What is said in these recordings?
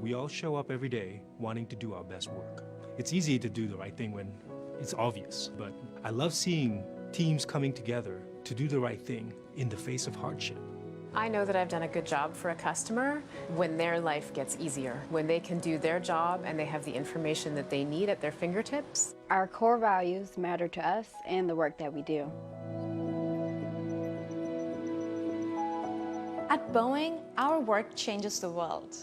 We all show up every day wanting to do our best work. It's easy to do the right thing when it's obvious, but I love seeing teams coming together to do the right thing in the face of hardship. I know that I've done a good job for a customer when their life gets easier, when they can do their job and they have the information that they need at their fingertips. Our core values matter to us and the work that we do. At Boeing, our work changes the world.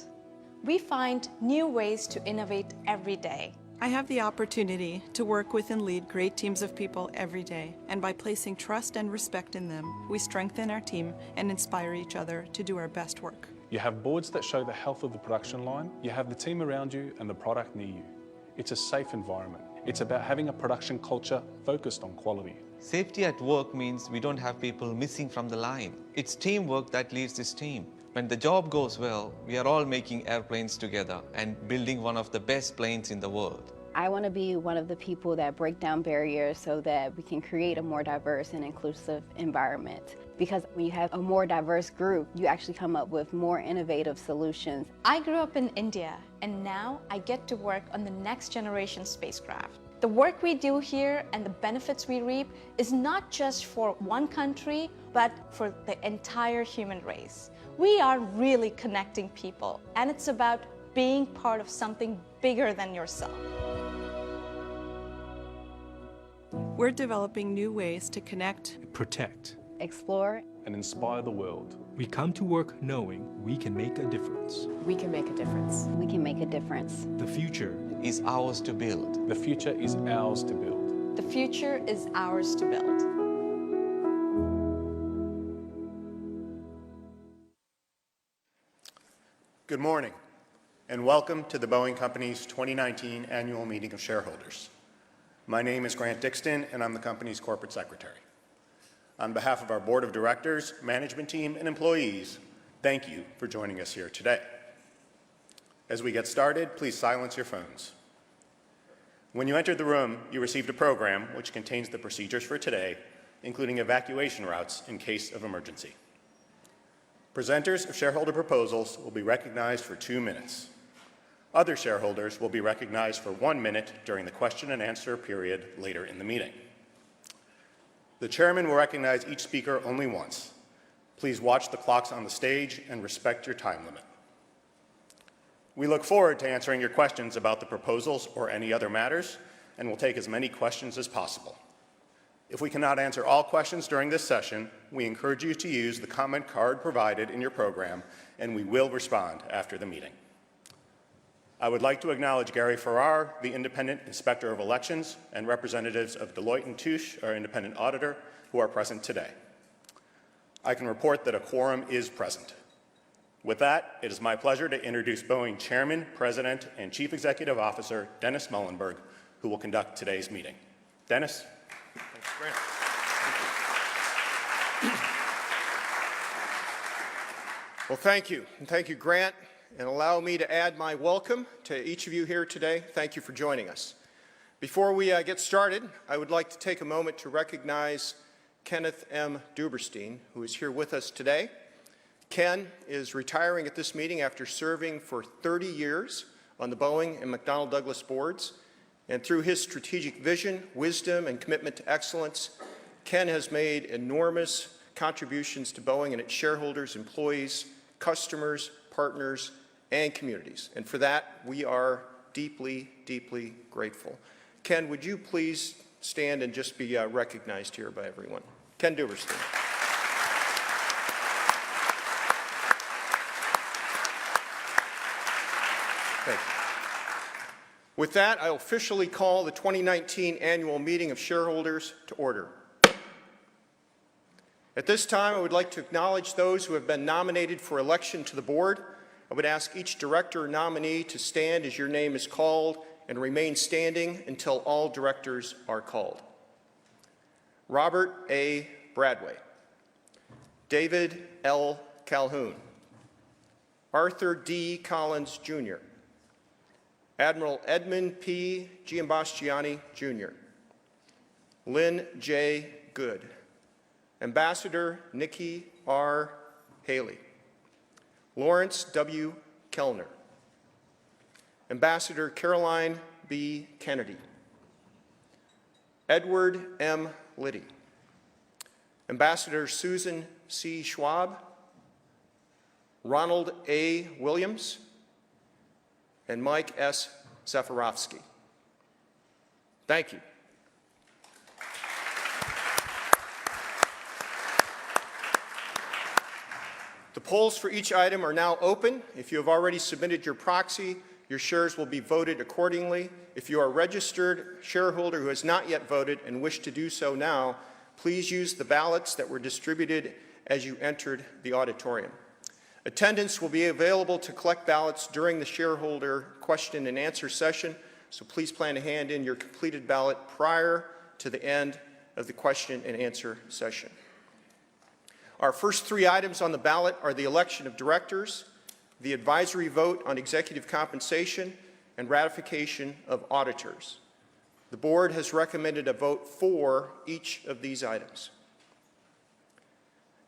We find new ways to innovate every day. I have the opportunity to work with and lead great teams of people every day, and by placing trust and respect in them, we strengthen our team and inspire each other to do our best work. You have boards that show the health of the production line, you have the team around you and the product near you. It's a safe environment. It's about having a production culture focused on quality. Safety at work means we don't have people missing from the line. It's teamwork that leads this team. When the job goes well, we are all making airplanes together and building one of the best planes in the world. I want to be one of the people that break down barriers so that we can create a more diverse and inclusive environment. Because when you have a more diverse group, you actually come up with more innovative solutions. I grew up in India, and now I get to work on the next generation spacecraft. The work we do here and the benefits we reap is not just for one country, but for the entire human race. We are really connecting people, and it's about being part of something bigger than yourself. We're developing new ways to connect, Protect. Explore. And inspire the world. We come to work knowing we can make a difference. We can make a difference. We can make a difference. The future Is ours to build. The future is ours to build. The future is ours to build. Good morning, and welcome to the Boeing Company's 2019 Annual Meeting of Shareholders. My name is Grant Dixon, and I'm the company's Corporate Secretary. On behalf of our Board of Directors, management team, and employees, thank you for joining us here today. As we get started, please silence your phones. When you entered the room, you received a program which contains the procedures for today, including evacuation routes in case of emergency. Presenters of shareholder proposals will be recognized for 2 minutes. Other shareholders will be recognized for 1 minute during the question and answer period later in the meeting. The chairman will recognize each speaker only once. Please watch the clocks on the stage and respect your time limit. We look forward to answering your questions about the proposals or any other matters, and will take as many questions as possible. If we cannot answer all questions during this session, we encourage you to use the comment card provided in your program, and we will respond after the meeting. I would like to acknowledge Gary Farrar, the Independent Inspector of Elections, and representatives of Deloitte & Touche, our independent auditor, who are present today. I can report that a quorum is present. With that, it is my pleasure to introduce Boeing Chairman, President, and Chief Executive Officer Dennis Muilenburg, who will conduct today's meeting. Dennis? Thanks, Grant. Well, thank you. And thank you, Grant. And allow me to add my welcome to each of you here today. Thank you for joining us. Before we get started, I would like to take a moment to recognize Kenneth M. Duberstein, who is here with us today. Ken is retiring at this meeting after serving for 30 years on the Boeing and McDonnell Douglas boards. And through his strategic vision, wisdom, and commitment to excellence, Ken has made enormous contributions to Boeing and its shareholders, employees, customers, partners, and communities. And for that, we are deeply, deeply grateful. Ken, would you please stand and just be recognized here by everyone? Ken Duberstein. Thank you. With that, I officially call the 2019 Annual Meeting of Shareholders to order. At this time, I would like to acknowledge those who have been nominated for election to the board. I would ask each director or nominee to stand as your name is called and remain standing until all directors are called. Robert A. Bradway, David L. Calhoun, Arthur D. Collins, Jr., Admiral Edmund P. Giambastiani, Jr., Lynn J. Good, Ambassador Nikki R. Haley, Lawrence W. Kellner, Ambassador Caroline B. Kennedy, Edward M. Liddy, Ambassador Susan C. Schwab, Ronald A. Williams, and Mike S. Zefirovsky. Thank you. The polls for each item are now open. If you have already submitted your proxy, your shares will be voted accordingly. If you are a registered shareholder who has not yet voted and wish to do so now, please use the ballots that were distributed as you entered the auditorium. Attendants will be available to collect ballots during the shareholder question and answer session, so please plan to hand in your completed ballot prior to the end of the question and answer session. Our first three items on the ballot are the election of directors, the advisory vote on executive compensation, and ratification of auditors. The board has recommended a vote for each of these items.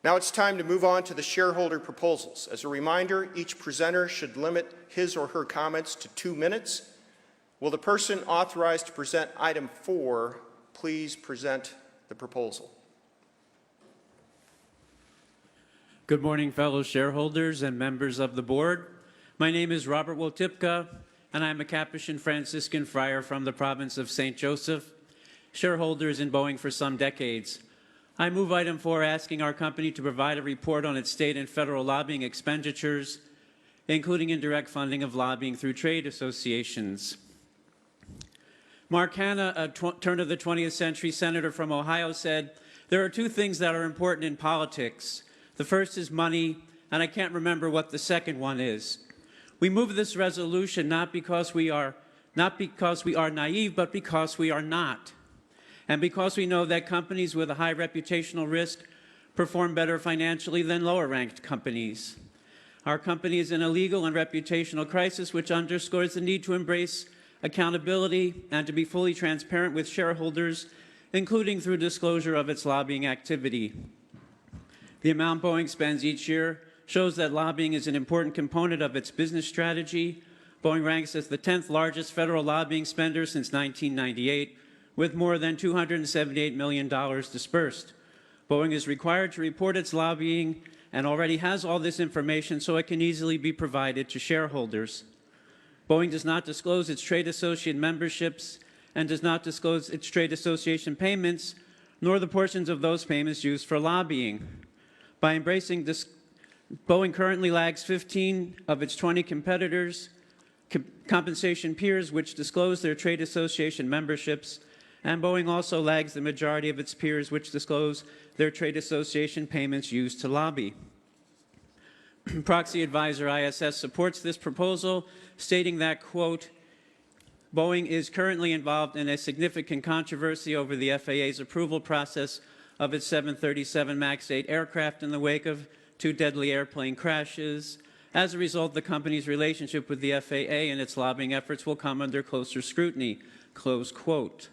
Now it's time to move on to the shareholder proposals. As a reminder, each presenter should limit his or her comments to 2 minutes. Will the person authorized to present item 4 please present the proposal? Good morning, fellow shareholders and members of the board. My name is Robert Wotipka, and I'm a Capuchin Franciscan friar from the province of St. Joseph, shareholders in Boeing for some decades. I move item 4, asking our company to provide a report on its state and federal lobbying expenditures, including indirect funding of lobbying through trade associations. Mark Hanna, a turn of the 20th century senator from Ohio, said, "There are two things that are important in politics. The first is money, and I can't remember what the second one is." We move this resolution not because we are naive, but because we are not. And because we know that companies with a high reputational risk perform better financially than lower-ranked companies. Our company is in a legal and reputational crisis, which underscores the need to embrace accountability and to be fully transparent with shareholders, including through disclosure of its lobbying activity. The amount Boeing spends each year shows that lobbying is an important component of its business strategy. Boeing ranks as the 10th largest federal lobbying spender since 1998, with more than $278 million dispersed. Boeing is required to report its lobbying and already has all this information so it can easily be provided to shareholders. Boeing does not disclose its trade associate memberships and does not disclose its trade association payments, nor the portions of those payments used for lobbying. By embracing this, Boeing currently lags 15 of its 20 competitors, compensation peers, which disclose their trade association memberships, and Boeing also lags the majority of its peers, which disclose their trade association payments used to lobby. Proxy advisor ISS supports this proposal, stating that, quote, Boeing is currently involved in a significant controversy over the FAA's approval process of its 737 MAX 8 aircraft in the wake of 2 deadly airplane crashes. As a result, the company's relationship with the FAA and its lobbying efforts will come under closer scrutiny, close quote.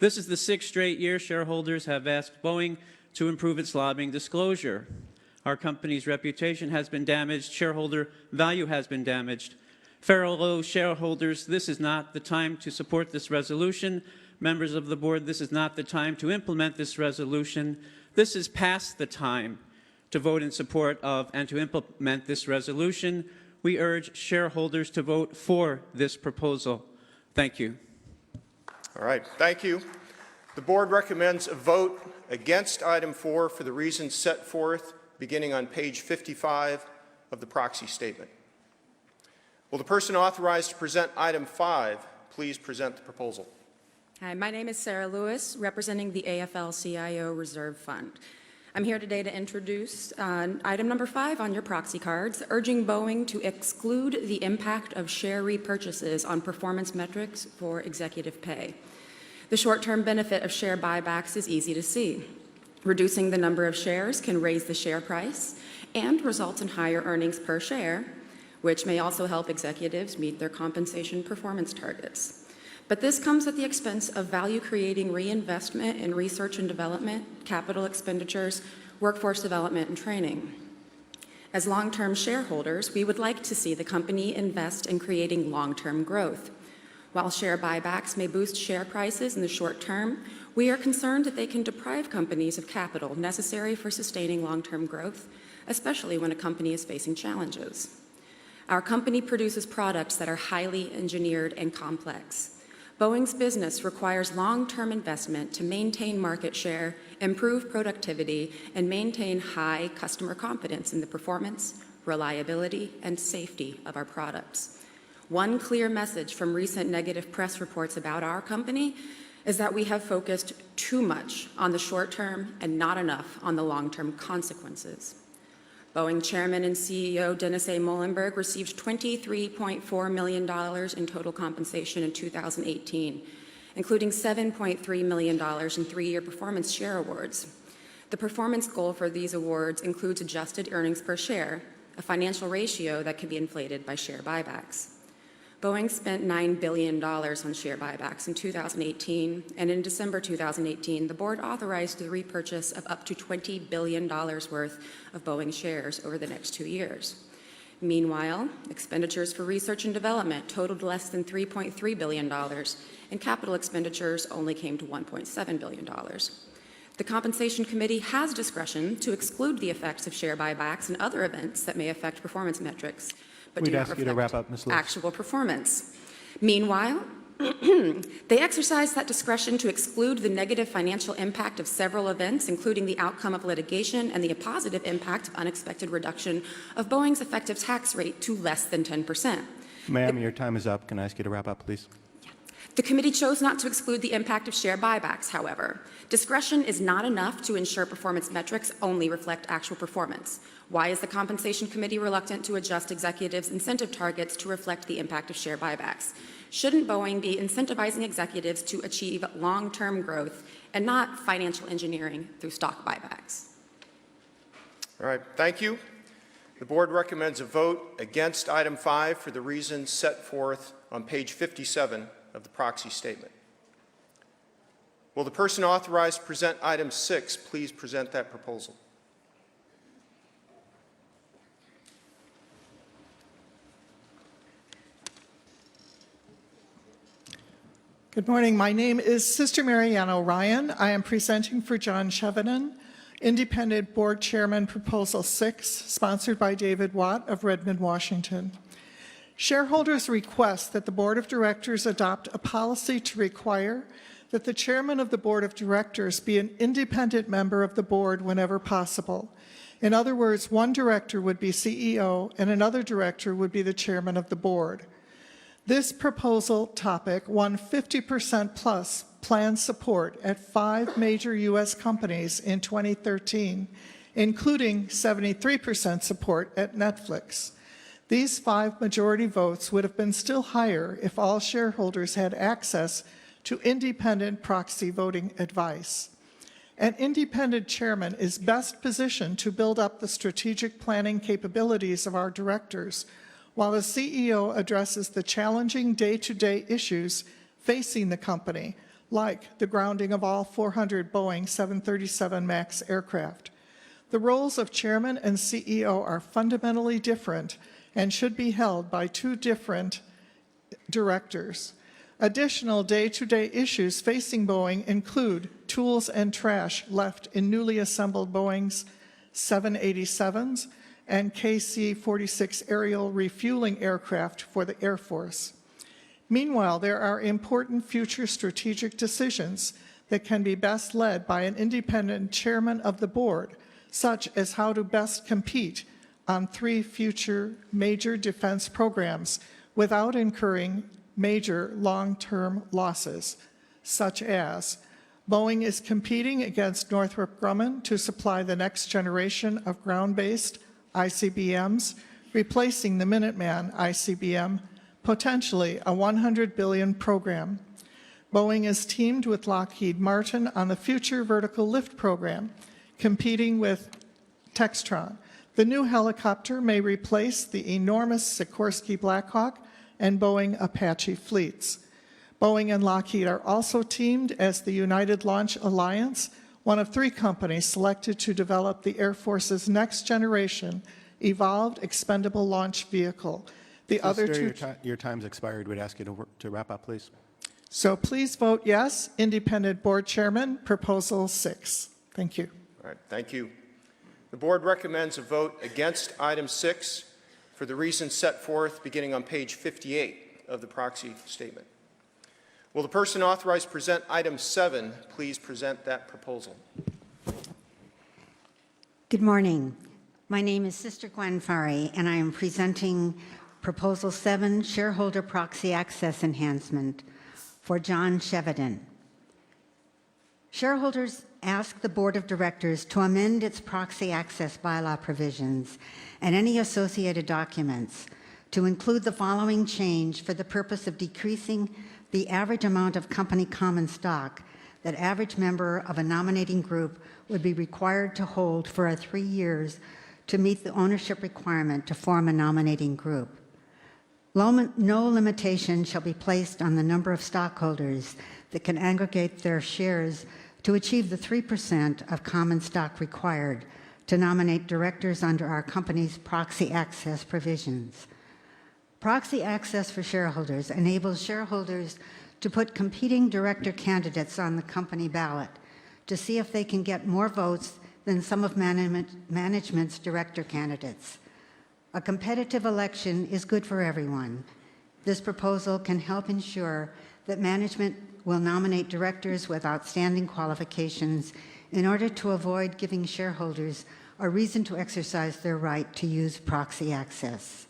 This is the 6th straight year shareholders have asked Boeing to improve its lobbying disclosure. Our company's reputation has been damaged, shareholder value has been damaged. Fellow shareholders, this is not the time to support this resolution. Members of the board, this is not the time to implement this resolution. This is past the time to vote in support of and to implement this resolution. We urge shareholders to vote for this proposal. Thank you. All right, thank you. The board recommends a vote against item 4 for the reasons set forth beginning on page 55 of the proxy statement. Will the person authorized to present item 5 please present the proposal? Hi, my name is Sarah Lewis, representing the AFL-CIO Reserve Fund. I'm here today to introduce item number 5 on your proxy cards, urging Boeing to exclude the impact of share repurchases on performance metrics for executive pay. The short-term benefit of share buybacks is easy to see. Reducing the number of shares can raise the share price and result in higher earnings per share, which may also help executives meet their compensation performance targets. But this comes at the expense of value-creating reinvestment in research and development, capital expenditures, workforce development, and training. As long-term shareholders, we would like to see the company invest in creating long-term growth. While share buybacks may boost share prices in the short term, we are concerned that they can deprive companies of capital necessary for sustaining long-term growth, especially when a company is facing challenges. Our company produces products that are highly engineered and complex. Boeing's business requires long-term investment to maintain market share, improve productivity, and maintain high customer confidence in the performance, reliability, and safety of our products. One clear message from recent negative press reports about our company is that we have focused too much on the short term and not enough on the long-term consequences. Boeing Chairman and CEO Dennis Muilenburg received $23.4 million in total compensation in 2018, including $7.3 million in 3-year performance share awards. The performance goal for these awards includes adjusted earnings per share, a financial ratio that can be inflated by share buybacks. Boeing spent $9 billion on share buybacks in 2018, and in December 2018, the board authorized the repurchase of up to $20 billion worth of Boeing shares over the next 2 years. Meanwhile, expenditures for research and development totaled less than $3.3 billion, and capital expenditures only came to $1.7 billion. The Compensation Committee has discretion to exclude the effects of share buybacks and other events that may affect performance metrics, but do not reflect actual performance. Meanwhile, they exercise that discretion to exclude the negative financial impact of several events, including the outcome of litigation and the positive impact of unexpected reduction of Boeing's effective tax rate to less than 10%. Ma'am, your time is up. Can I ask you to wrap up, please? The committee chose not to exclude the impact of share buybacks, however. Discretion is not enough to ensure performance metrics only reflect actual performance. Why is the Compensation Committee reluctant to adjust executives' incentive targets to reflect the impact of share buybacks? Shouldn't Boeing be incentivizing executives to achieve long-term growth and not financial engineering through stock buybacks? All right, thank you. The board recommends a vote against item 5 for the reasons set forth on page 57 of the proxy statement. Will the person authorized to present item 6 please present that proposal? Good morning. My name is Sister Marianne O'Ryan. I am presenting for John Chevenin, Independent Board Chairman, Proposal 6, sponsored by David Watt of Redmond, Washington. Shareholders request that the Board of Directors adopt a policy to require that the Chairman of the Board of Directors be an independent member of the Board whenever possible. In other words, one director would be CEO and another director would be the Chairman of the Board. This proposal topic won 50% plus planned support at 5 major U.S. companies in 2013, including 73% support at Netflix. These 5 majority votes would have been still higher if all shareholders had access to independent proxy voting advice. An independent chairman is best positioned to build up the strategic planning capabilities of our directors, while the CEO addresses the challenging day-to-day issues facing the company, like the grounding of all 400 Boeing 737 MAX aircraft. The roles of chairman and CEO are fundamentally different and should be held by 2 different directors. Additional day-to-day issues facing Boeing include tools and trash left in newly assembled Boeing's 787s and KC-46 aerial refueling aircraft for the Air Force. Meanwhile, there are important future strategic decisions that can be best led by an independent chairman of the board, such as how to best compete on 3 future major defense programs without incurring major long-term losses, such as Boeing is competing against Northrop Grumman to supply the next generation of ground-based ICBMs, replacing the Minuteman ICBM, potentially a $100 billion program. Boeing is teamed with Lockheed Martin on the Future Vertical Lift program, competing with Textron. The new helicopter may replace the enormous Sikorsky Blackhawk and Boeing Apache fleets. Boeing and Lockheed are also teamed as the United Launch Alliance, one of 3 companies selected to develop the Air Force's next generation Evolved Expendable Launch Vehicle. The other two. Your time's expired. We'd ask you to wrap up, please. So please vote yes. Independent Board Chairman, Proposal 6. Thank you. All right, thank you. The board recommends a vote against item 6 for the reasons set forth beginning on page 58 of the proxy statement. Will the person authorized to present item 7 please present that proposal? Good morning. My name is Sister Gwen Fari, and I am presenting Proposal 7, Shareholder Proxy Access Enhancement for John Chevedden. Shareholders ask the Board of Directors to amend its proxy access bylaw provisions and any associated documents to include the following change for the purpose of decreasing the average amount of company common stock that average member of a nominating group would be required to hold for 3 years to meet the ownership requirement to form a nominating group. No limitation shall be placed on the number of stockholders that can aggregate their shares to achieve the 3% of common stock required to nominate directors under our company's proxy access provisions. Proxy access for shareholders enables shareholders to put competing director candidates on the company ballot to see if they can get more votes than some of management's director candidates. A competitive election is good for everyone. This proposal can help ensure that management will nominate directors with outstanding qualifications in order to avoid giving shareholders a reason to exercise their right to use proxy access.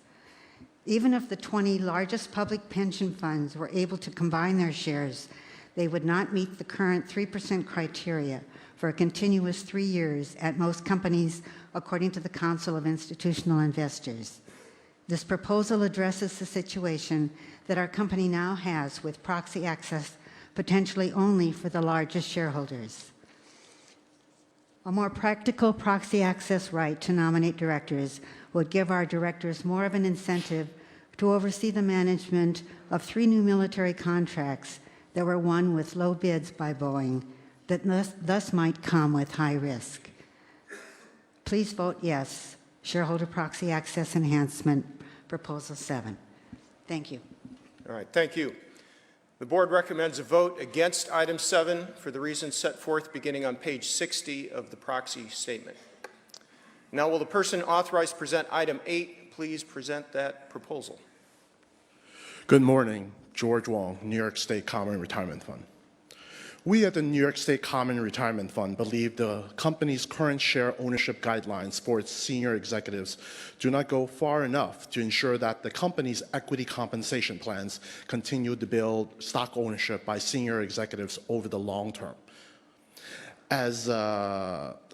Even if the 20 largest public pension funds were able to combine their shares, they would not meet the current 3% criteria for a continuous 3 years at most companies, according to the Council of Institutional Investors. This proposal addresses the situation that our company now has with proxy access potentially only for the largest shareholders. A more practical proxy access right to nominate directors would give our directors more of an incentive to oversee the management of 3 new military contracts that were won with low bids by Boeing that thus might come with high risk. Please vote yes. Shareholder Proxy Access Enhancement, Proposal 7. Thank you. All right, thank you. The board recommends a vote against item 7 for the reasons set forth beginning on page 60 of the proxy statement. Now, will the person authorized to present item 8 please present that proposal? Good morning. George Wong, New York State Common Retirement Fund. We at the New York State Common Retirement Fund believe the company's current share ownership guidelines for its senior executives do not go far enough to ensure that the company's equity compensation plans continue to build stock ownership by senior executives over the long term. As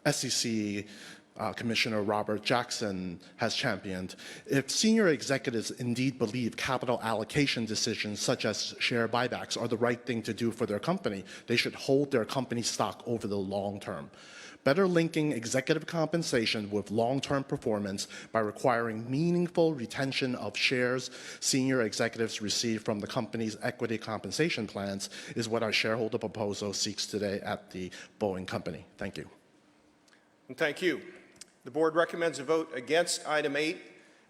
SEC Commissioner Robert Jackson has championed, if senior executives indeed believe capital allocation decisions such as share buybacks are the right thing to do for their company, they should hold their company stock over the long term. Better linking executive compensation with long-term performance by requiring meaningful retention of shares senior executives receive from the company's equity compensation plans is what our shareholder proposal seeks today at the Boeing company. Thank you. And thank you. The board recommends a vote against item 8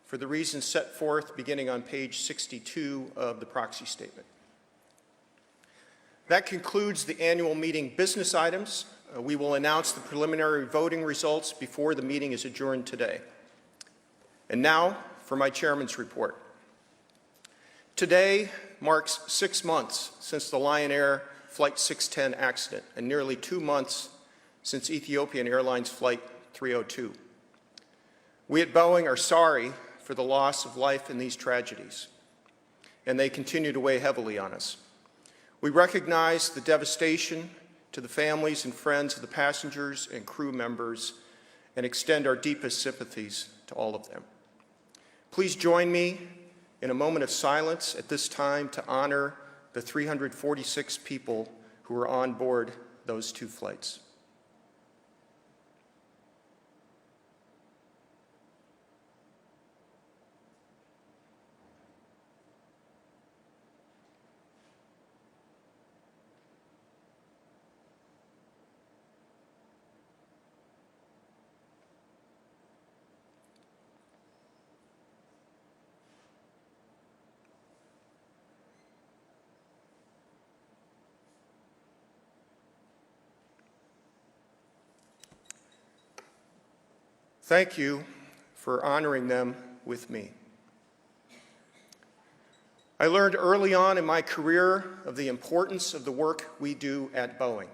for the reasons set forth beginning on page 62 of the proxy statement. That concludes the annual meeting business items. We will announce the preliminary voting results before the meeting is adjourned today. And now for my chairman's report. Today marks 6 months since the Lion Air Flight 610 accident and nearly 2 months since Ethiopian Airlines Flight 302. We at Boeing are sorry for the loss of life in these tragedies, and they continue to weigh heavily on us. We recognize the devastation to the families and friends of the passengers and crew members and extend our deepest sympathies to all of them. Please join me in a moment of silence at this time to honor the 346 people who were on board those 2 flights. Thank you for honoring them with me. I learned early on in my career of the importance of the work we do at Boeing.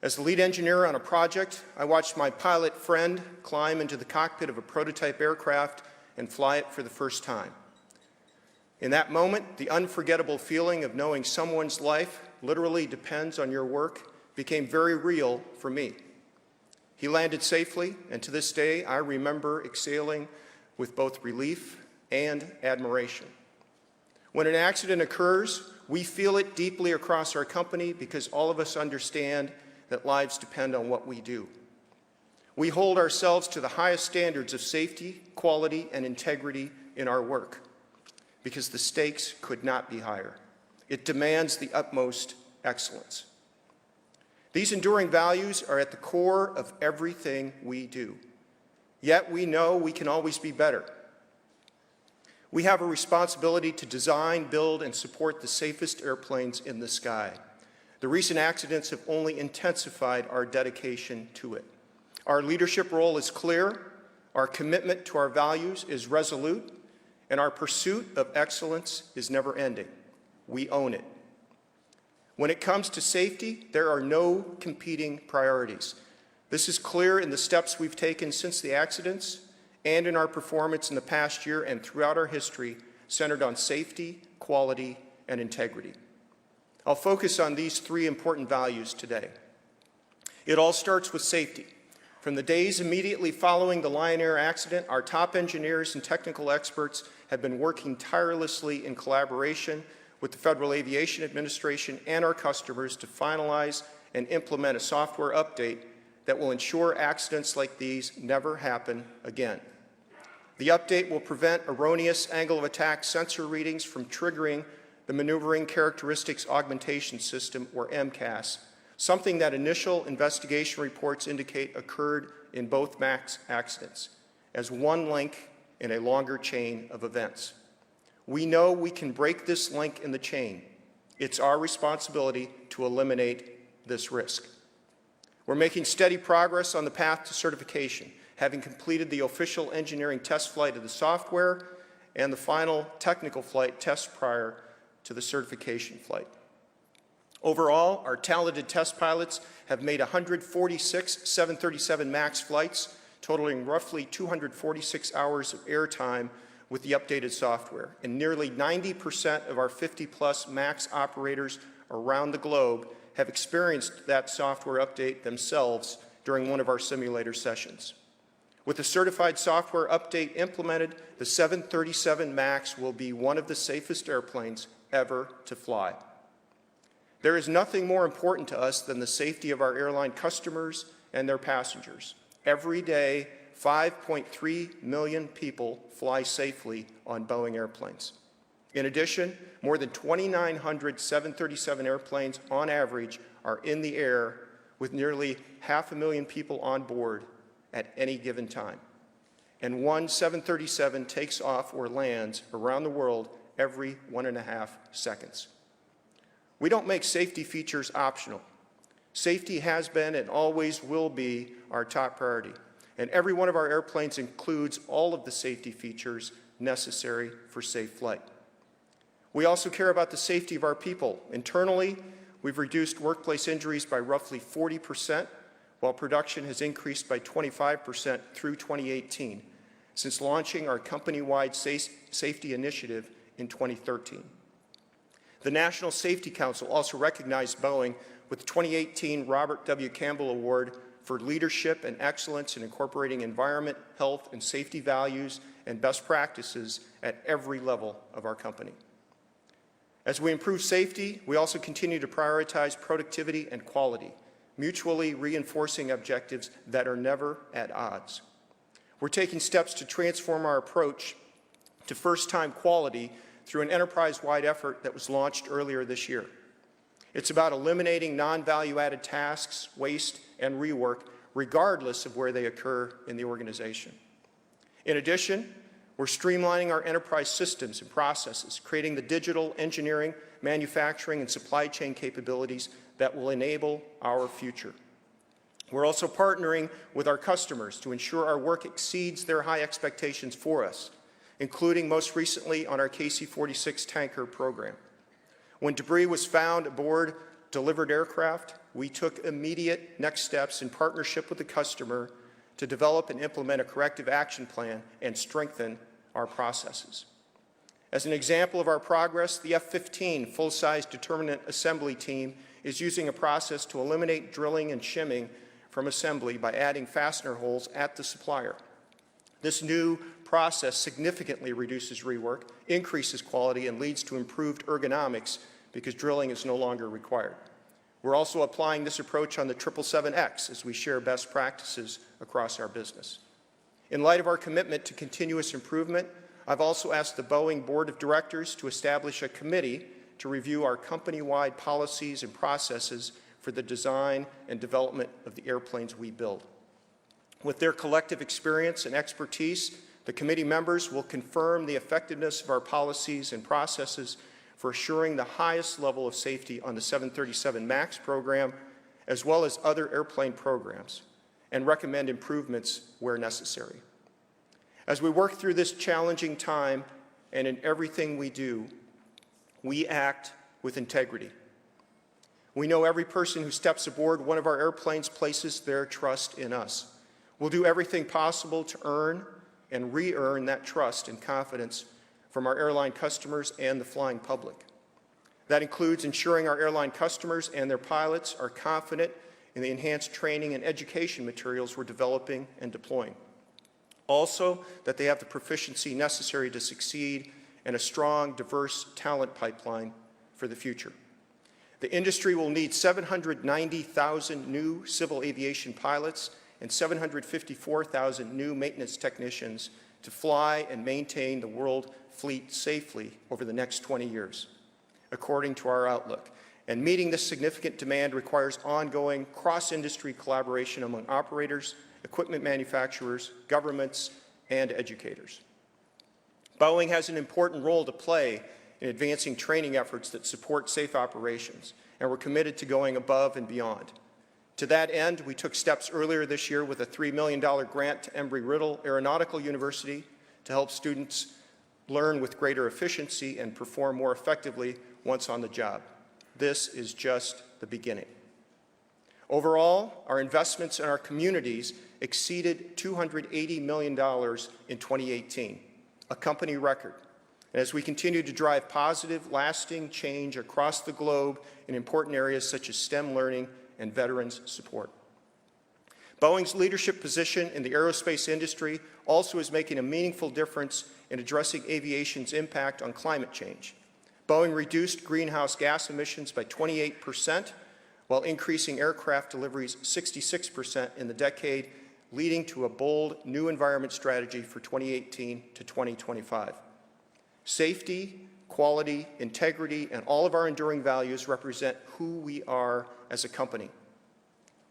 As the lead engineer on a project, I watched my pilot friend climb into the cockpit of a prototype aircraft and fly it for the first time. In that moment, the unforgettable feeling of knowing someone's life literally depends on your work became very real for me. He landed safely, and to this day, I remember exhaling with both relief and admiration. When an accident occurs, we feel it deeply across our company because all of us understand that lives depend on what we do. We hold ourselves to the highest standards of safety, quality, and integrity in our work because the stakes could not be higher. It demands the utmost excellence. These enduring values are at the core of everything we do. Yet we know we can always be better. We have a responsibility to design, build, and support the safest airplanes in the sky. The recent accidents have only intensified our dedication to it. Our leadership role is clear, our commitment to our values is resolute, and our pursuit of excellence is never ending. We own it. When it comes to safety, there are no competing priorities. This is clear in the steps we've taken since the accidents and in our performance in the past year and throughout our history centered on safety, quality, and integrity. I'll focus on these three important values today. It all starts with safety. From the days immediately following the Lion Air accident, our top engineers and technical experts have been working tirelessly in collaboration with the Federal Aviation Administration and our customers to finalize and implement a software update that will ensure accidents like these never happen again. The update will prevent erroneous angle of attack sensor readings from triggering the Maneuvering Characteristics Augmentation System, or MCAS, something that initial investigation reports indicate occurred in both MAX accidents, as one link in a longer chain of events. We know we can break this link in the chain. It's our responsibility to eliminate this risk. We're making steady progress on the path to certification, having completed the official engineering test flight of the software and the final technical flight test prior to the certification flight. Overall, our talented test pilots have made 146 737 MAX flights, totaling roughly 246 hours of airtime with the updated software, and nearly 90% of our 50-plus MAX operators around the globe have experienced that software update themselves during one of our simulator sessions. With the certified software update implemented, the 737 MAX will be one of the safest airplanes ever to fly. There is nothing more important to us than the safety of our airline customers and their passengers. Every day, 5.3 million people fly safely on Boeing airplanes. In addition, more than 2,900 737 airplanes on average are in the air with nearly 500,000 people on board at any given time. And one 737 takes off or lands around the world every 1.5 seconds. We don't make safety features optional. Safety has been and always will be our top priority. And every one of our airplanes includes all of the safety features necessary for safe flight. We also care about the safety of our people. Internally, we've reduced workplace injuries by roughly 40%, while production has increased by 25% through 2018, since launching our company-wide safety initiative in 2013. The National Safety Council also recognized Boeing with the 2018 Robert W. Campbell Award for leadership and excellence in incorporating environment, health, and safety values and best practices at every level of our company. As we improve safety, we also continue to prioritize productivity and quality, mutually reinforcing objectives that are never at odds. We're taking steps to transform our approach to first-time quality through an enterprise-wide effort that was launched earlier this year. It's about eliminating non-value-added tasks, waste, and rework, regardless of where they occur in the organization. In addition, we're streamlining our enterprise systems and processes, creating the digital engineering, manufacturing, and supply chain capabilities that will enable our future. We're also partnering with our customers to ensure our work exceeds their high expectations for us, including most recently on our KC-46 tanker program. When debris was found aboard delivered aircraft, we took immediate next steps in partnership with the customer to develop and implement a corrective action plan and strengthen our processes. As an example of our progress, the F-15 full-size determinant assembly team is using a process to eliminate drilling and shimming from assembly by adding fastener holes at the supplier. This new process significantly reduces rework, increases quality, and leads to improved ergonomics because drilling is no longer required. We're also applying this approach on the 777X as we share best practices across our business. In light of our commitment to continuous improvement, I've also asked the Boeing Board of Directors to establish a committee to review our company-wide policies and processes for the design and development of the airplanes we build. With their collective experience and expertise, the committee members will confirm the effectiveness of our policies and processes for assuring the highest level of safety on the 737 MAX program, as well as other airplane programs, and recommend improvements where necessary. As we work through this challenging time and in everything we do, we act with integrity. We know every person who steps aboard one of our airplanes places their trust in us. We'll do everything possible to earn and re-earn that trust and confidence from our airline customers and the flying public. That includes ensuring our airline customers and their pilots are confident in the enhanced training and education materials we're developing and deploying. Also, that they have the proficiency necessary to succeed and a strong, diverse talent pipeline for the future. The industry will need 790,000 new civil aviation pilots and 754,000 new maintenance technicians to fly and maintain the world fleet safely over the next 20 years, according to our outlook. And meeting this significant demand requires ongoing cross-industry collaboration among operators, equipment manufacturers, governments, and educators. Boeing has an important role to play in advancing training efforts that support safe operations, and we're committed to going above and beyond. To that end, we took steps earlier this year with a $3 million grant to Embry-Riddle Aeronautical University to help students learn with greater efficiency and perform more effectively once on the job. This is just the beginning. Overall, our investments in our communities exceeded $280 million in 2018, a company record. And as we continue to drive positive, lasting change across the globe in important areas such as STEM learning and veterans support. Boeing's leadership position in the aerospace industry also is making a meaningful difference in addressing aviation's impact on climate change. Boeing reduced greenhouse gas emissions by 28%, while increasing aircraft deliveries 66% in the decade, leading to a bold new environment strategy for 2018 to 2025. Safety, quality, integrity, and all of our enduring values represent who we are as a company.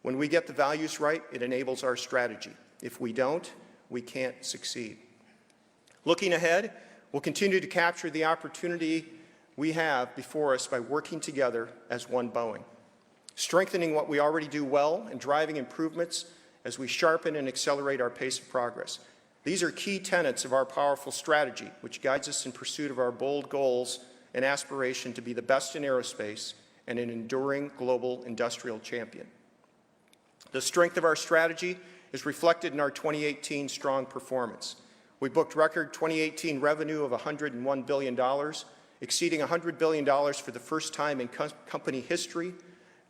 When we get the values right, it enables our strategy. If we don't, we can't succeed. Looking ahead, we'll continue to capture the opportunity we have before us by working together as one Boeing, strengthening what we already do well and driving improvements as we sharpen and accelerate our pace of progress. These are key tenets of our powerful strategy, which guides us in pursuit of our bold goals and aspiration to be the best in aerospace and an enduring global industrial champion. The strength of our strategy is reflected in our 2018 strong performance. We booked record 2018 revenue of $101 billion, exceeding $100 billion for the first time in company history,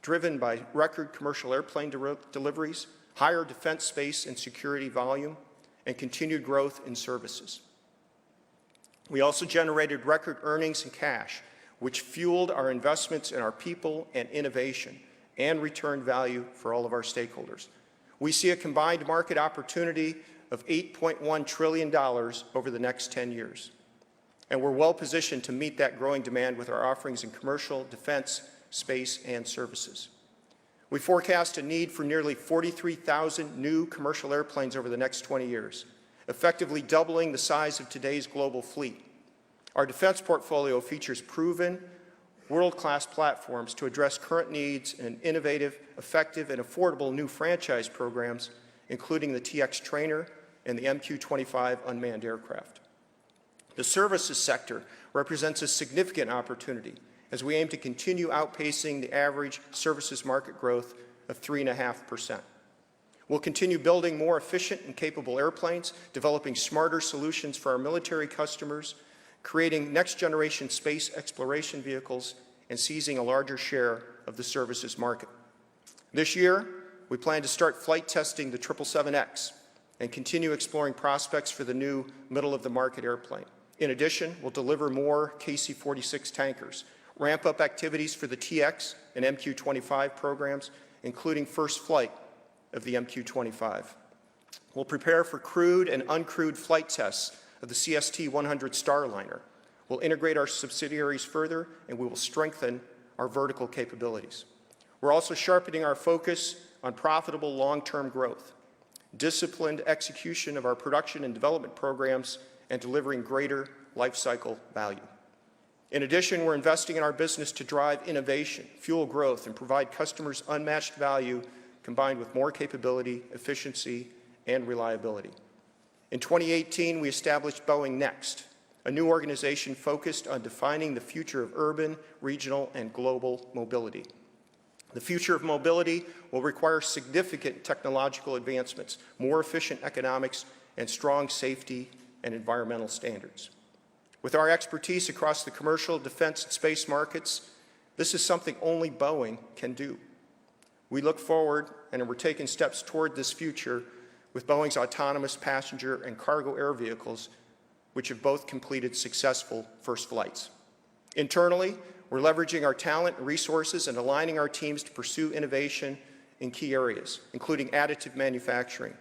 driven by record commercial airplane deliveries, higher defense, space, and security volume, and continued growth in services. We also generated record earnings and cash, which fueled our investments in our people and innovation and returned value for all of our stakeholders. We see a combined market opportunity of $8.1 trillion over the next 10 years. And we're well positioned to meet that growing demand with our offerings in commercial, defense, space, and services. We forecast a need for nearly 43,000 new commercial airplanes over the next 20 years, effectively doubling the size of today's global fleet. Our defense portfolio features proven world-class platforms to address current needs and innovative, effective, and affordable new franchise programs, including the TX Trainer and the MQ-25 unmanned aircraft. The services sector represents a significant opportunity as we aim to continue outpacing the average services market growth of 3.5%. We'll continue building more efficient and capable airplanes, developing smarter solutions for our military customers, creating next-generation space exploration vehicles, and seizing a larger share of the services market. This year, we plan to start flight testing the 777X and continue exploring prospects for the new middle-of-the-market airplane. In addition, we'll deliver more KC-46 tankers, ramp up activities for the TX and MQ-25 programs, including first flight of the MQ-25. We'll prepare for crewed and uncrewed flight tests of the CST-100 Starliner. We'll integrate our subsidiaries further, and we will strengthen our vertical capabilities. We're also sharpening our focus on profitable long-term growth, disciplined execution of our production and development programs, and delivering greater life cycle value. In addition, we're investing in our business to drive innovation, fuel growth, and provide customers unmatched value combined with more capability, efficiency, and reliability. In 2018, we established Boeing Next, a new organization focused on defining the future of urban, regional, and global mobility. The future of mobility will require significant technological advancements, more efficient economics, and strong safety and environmental standards. With our expertise across the commercial, defense, and space markets, this is something only Boeing can do. We look forward, and we're taking steps toward this future with Boeing's autonomous passenger and cargo air vehicles, which have both completed successful first flights. Internally, we're leveraging our talent and resources and aligning our teams to pursue innovation in key areas, including additive manufacturing,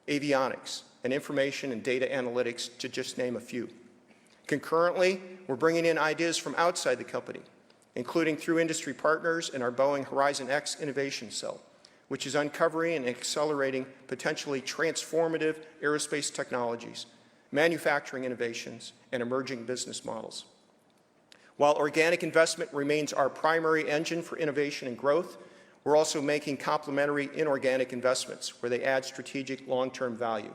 avionics, and information and data analytics, to just name a few. Concurrently, we're bringing in ideas from outside the company, including through industry partners in our Boeing Horizon X Innovation Cell, which is uncovering and accelerating potentially transformative aerospace technologies, manufacturing innovations, and emerging business models. While organic investment remains our primary engine for innovation and growth, we're also making complementary inorganic investments where they add strategic long-term value.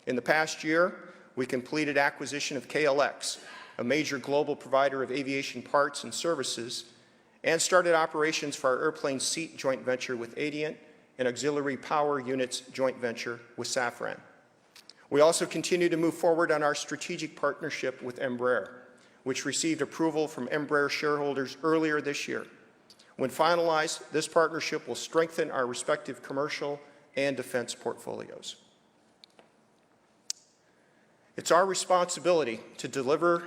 In the past year, we completed acquisition of KLX, a major global provider of aviation parts and services, and started operations for our airplane seat joint venture with Adient and auxiliary power units joint venture with Safran. We also continue to move forward on our strategic partnership with Embraer, which received approval from Embraer shareholders earlier this year. When finalized, this partnership will strengthen our respective commercial and defense portfolios. It's our responsibility to deliver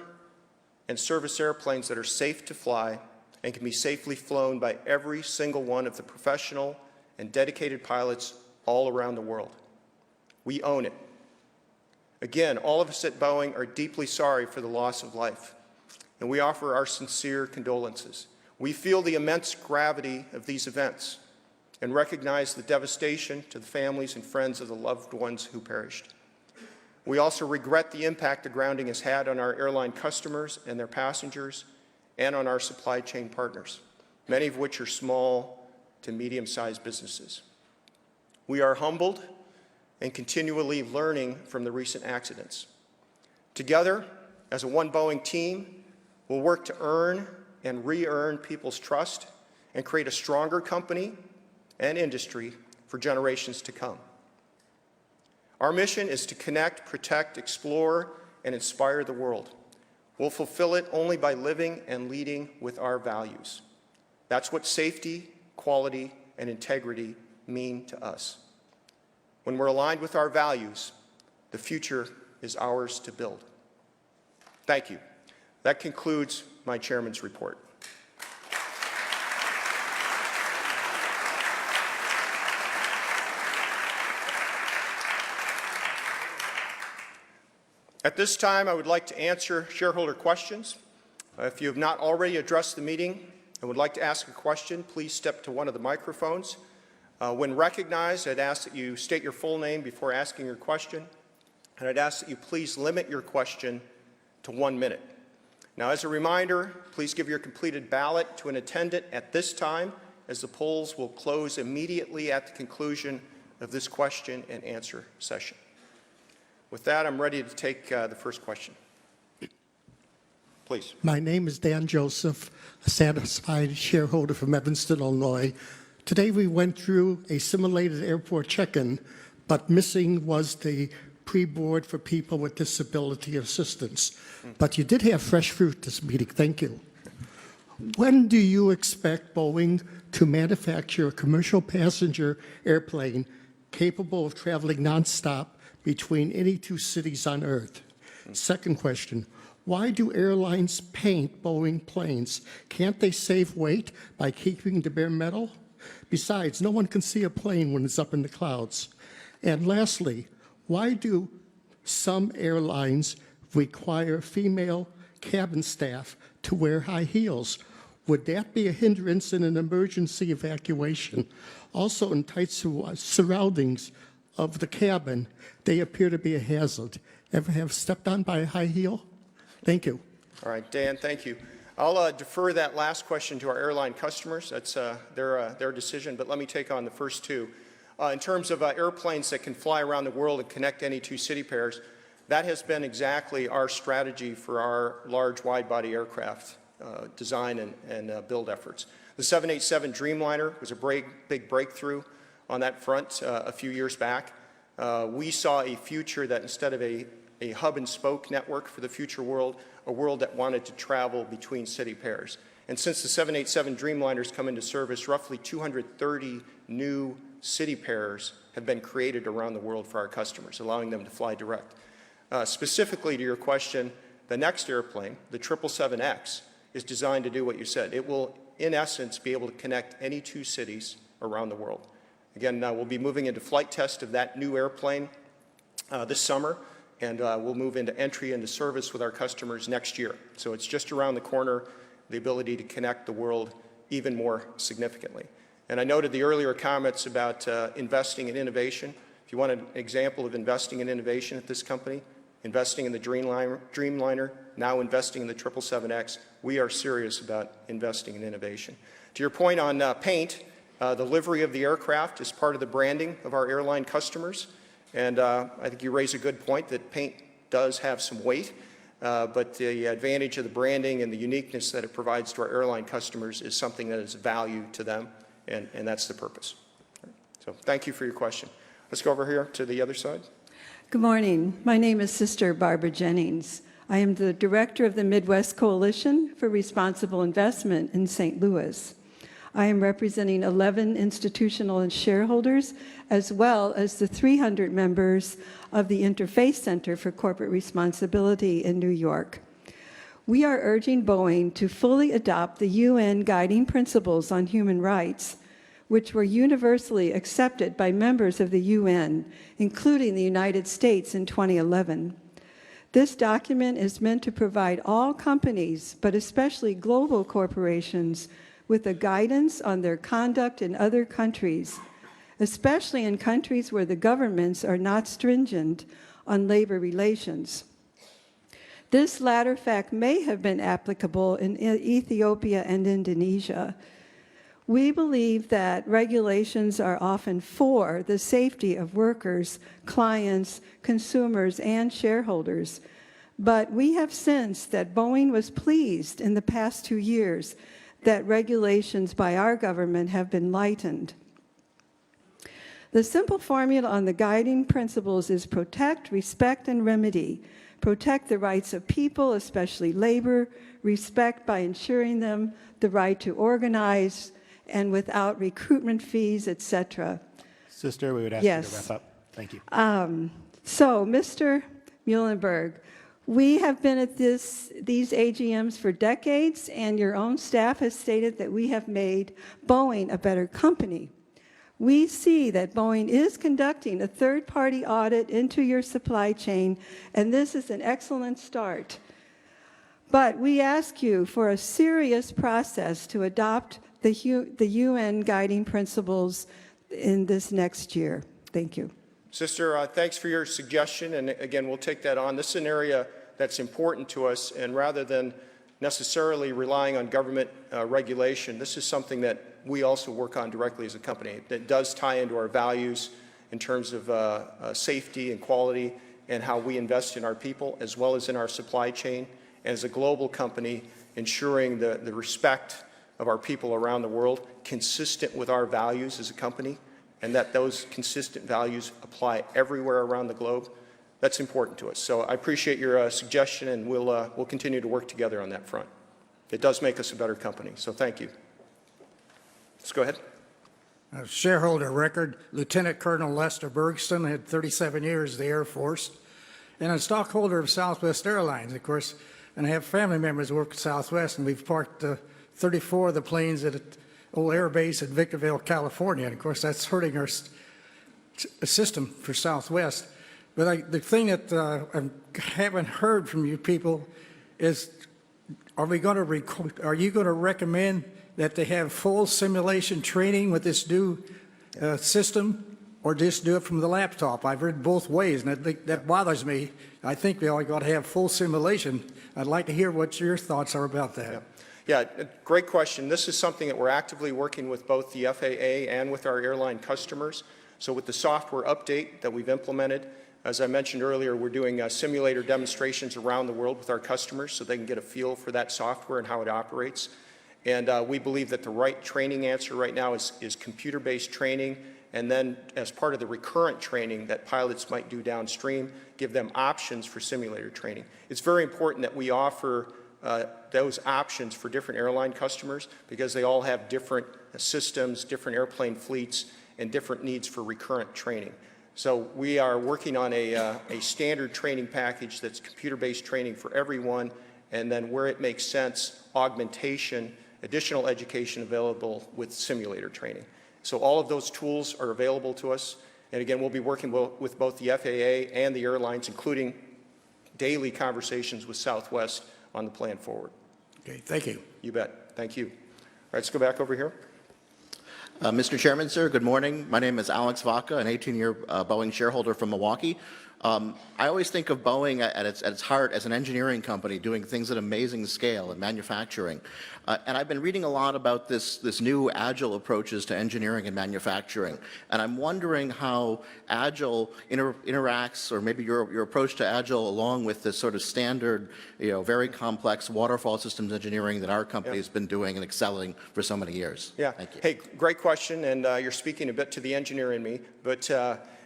and service airplanes that are safe to fly and can be safely flown by every single one of the professional and dedicated pilots all around the world. We own it. Again, all of us at Boeing are deeply sorry for the loss of life, and we offer our sincere condolences. We feel the immense gravity of these events and recognize the devastation to the families and friends of the loved ones who perished. We also regret the impact the grounding has had on our airline customers and their passengers and on our supply chain partners, many of which are small to medium-sized businesses. We are humbled and continually learning from the recent accidents. Together, as a One Boeing team, we'll work to earn and re-earn people's trust and create a stronger company and industry for generations to come. Our mission is to connect, protect, explore, and inspire the world. We'll fulfill it only by living and leading with our values. That's what safety, quality, and integrity mean to us. When we're aligned with our values, the future is ours to build. Thank you. That concludes my chairman's report. At this time, I would like to answer shareholder questions. If you have not already addressed the meeting and would like to ask a question, please step to one of the microphones. When recognized, I'd ask that you state your full name before asking your question, and I'd ask that you please limit your question to 1 minute. Now, as a reminder, please give your completed ballot to an attendant at this time, as the polls will close immediately at the conclusion of this question and answer session. With that, I'm ready to take the first question. Please. My name is Dan Joseph, a satisfied shareholder from Evanston, Illinois. Today we went through a simulated airport check-in, but missing was the pre-board for people with disability assistance. But you did have fresh fruit this meeting. Thank you. When do you expect Boeing to manufacture a commercial passenger airplane capable of traveling nonstop between any two cities on Earth? Second question, why do airlines paint Boeing planes? Can't they save weight by keeping the bare metal? Besides, no one can see a plane when it's up in the clouds. And lastly, why do some airlines require female cabin staff to wear high heels? Would that be a hindrance in an emergency evacuation? Also, in tight surroundings of the cabin, they appear to be a hazard. Ever have stepped on by a high heel? Thank you. All right, Dan, thank you. I'll defer that last question to our airline customers. That's their decision, but let me take on the first two. In terms of airplanes that can fly around the world and connect any two city pairs, that has been exactly our strategy for our large wide-body aircraft design and build efforts. The 787 Dreamliner was a big breakthrough on that front a few years back. We saw a future that instead of a hub and spoke network for the future world, a world that wanted to travel between city pairs. And since the 787 Dreamliners come into service, roughly 230 new city pairs have been created around the world for our customers, allowing them to fly direct. Specifically to your question, the next airplane, the 777X, is designed to do what you said. It will, in essence, be able to connect any two cities around the world. Again, we'll be moving into flight test of that new airplane this summer, and we'll move into entry into service with our customers next year. So it's just around the corner, the ability to connect the world even more significantly. And I noted the earlier comments about investing in innovation. If you want an example of investing in innovation at this company, investing in the Dreamliner, now investing in the 777X, we are serious about investing in innovation. To your point on paint, the livery of the aircraft is part of the branding of our airline customers. And I think you raise a good point that paint does have some weight, but the advantage of the branding and the uniqueness that it provides to our airline customers is something that is value to them, and that's the purpose. So thank you for your question. Let's go over here to the other side. Good morning. My name is Sister Barbara Jennings. I am the director of the Midwest Coalition for Responsible Investment in St. Louis. I am representing 11 institutional shareholders, as well as the 300 members of the Interfaith Center for Corporate Responsibility in New York. We are urging Boeing to fully adopt the UN Guiding Principles on Human Rights, which were universally accepted by members of the UN, including the United States in 2011. This document is meant to provide all companies, but especially global corporations, with a guidance on their conduct in other countries, especially in countries where the governments are not stringent on labor relations. This latter fact may have been applicable in Ethiopia and Indonesia. We believe that regulations are often for the safety of workers, clients, consumers, and shareholders. But we have sensed that Boeing was pleased in the past 2 years that regulations by our government have been lightened. The simple formula on the guiding principles is protect, respect, and remedy. Protect the rights of people, especially labor, respect by ensuring them the right to organize, and without recruitment fees, etc. Sister, we would ask you to wrap up. Thank you. So, Mr. Muilenburg, we have been at these AGMs for decades, and your own staff has stated that we have made Boeing a better company. We see that Boeing is conducting a third-party audit into your supply chain, and this is an excellent start. But we ask you for a serious process to adopt the UN Guiding Principles in this next year. Thank you. Sister, thanks for your suggestion, and again, we'll take that on. This is an area that's important to us, and rather than necessarily relying on government regulation. This is something that we also work on directly as a company. That does tie into our values in terms of safety and quality and how we invest in our people as well as in our supply chain. As a global company, ensuring the respect of our people around the world consistent with our values as a company, and that those consistent values apply everywhere around the globe. That's important to us. So I appreciate your suggestion, and we'll continue to work together on that front. It does make us a better company, so thank you. Let's go ahead. Shareholder record, Lieutenant Colonel Lester Bergston, had 37 years in the Air Force, and a stockholder of Southwest Airlines, of course, and I have family members who work at Southwest, and we've parked 34 of the planes at an old air base at Victorville, California, and of course that's hurting our system for Southwest. But the thing that I haven't heard from you people is, are you going to recommend that they have full simulation training with this new system, or just do it from the laptop? I've heard both ways, and I think that bothers me. I think we all got to have full simulation. I'd like to hear what your thoughts are about that. Yeah, great question. This is something that we're actively working with both the FAA and with our airline customers. So with the software update that we've implemented, as I mentioned earlier, we're doing simulator demonstrations around the world with our customers so they can get a feel for that software and how it operates. And we believe that the right training answer right now is computer-based training, and then as part of the recurrent training that pilots might do downstream, give them options for simulator training. It's very important that we offer those options for different airline customers because they all have different systems, different airplane fleets, and different needs for recurrent training. So we are working on a standard training package that's computer-based training for everyone, and then where it makes sense, augmentation, additional education available with simulator training. So all of those tools are available to us. And again, we'll be working with both the FAA and the airlines, including daily conversations with Southwest on the plan forward. Okay, thank you. You bet. Thank you. All right, let's go back over here. Mr. Chairman, sir, good morning. My name is Alex Vaca, an 18-year Boeing shareholder from Milwaukee. I always think of Boeing at its heart as an engineering company doing things at amazing scale in manufacturing. And I've been reading a lot about this new agile approaches to engineering and manufacturing. And I'm wondering how agile interacts, or maybe your approach to agile, along with this sort of standard, very complex waterfall systems engineering that our company has been doing and excelling for so many years. Yeah. Thank you. Hey, great question, and you're speaking a bit to the engineer in me. But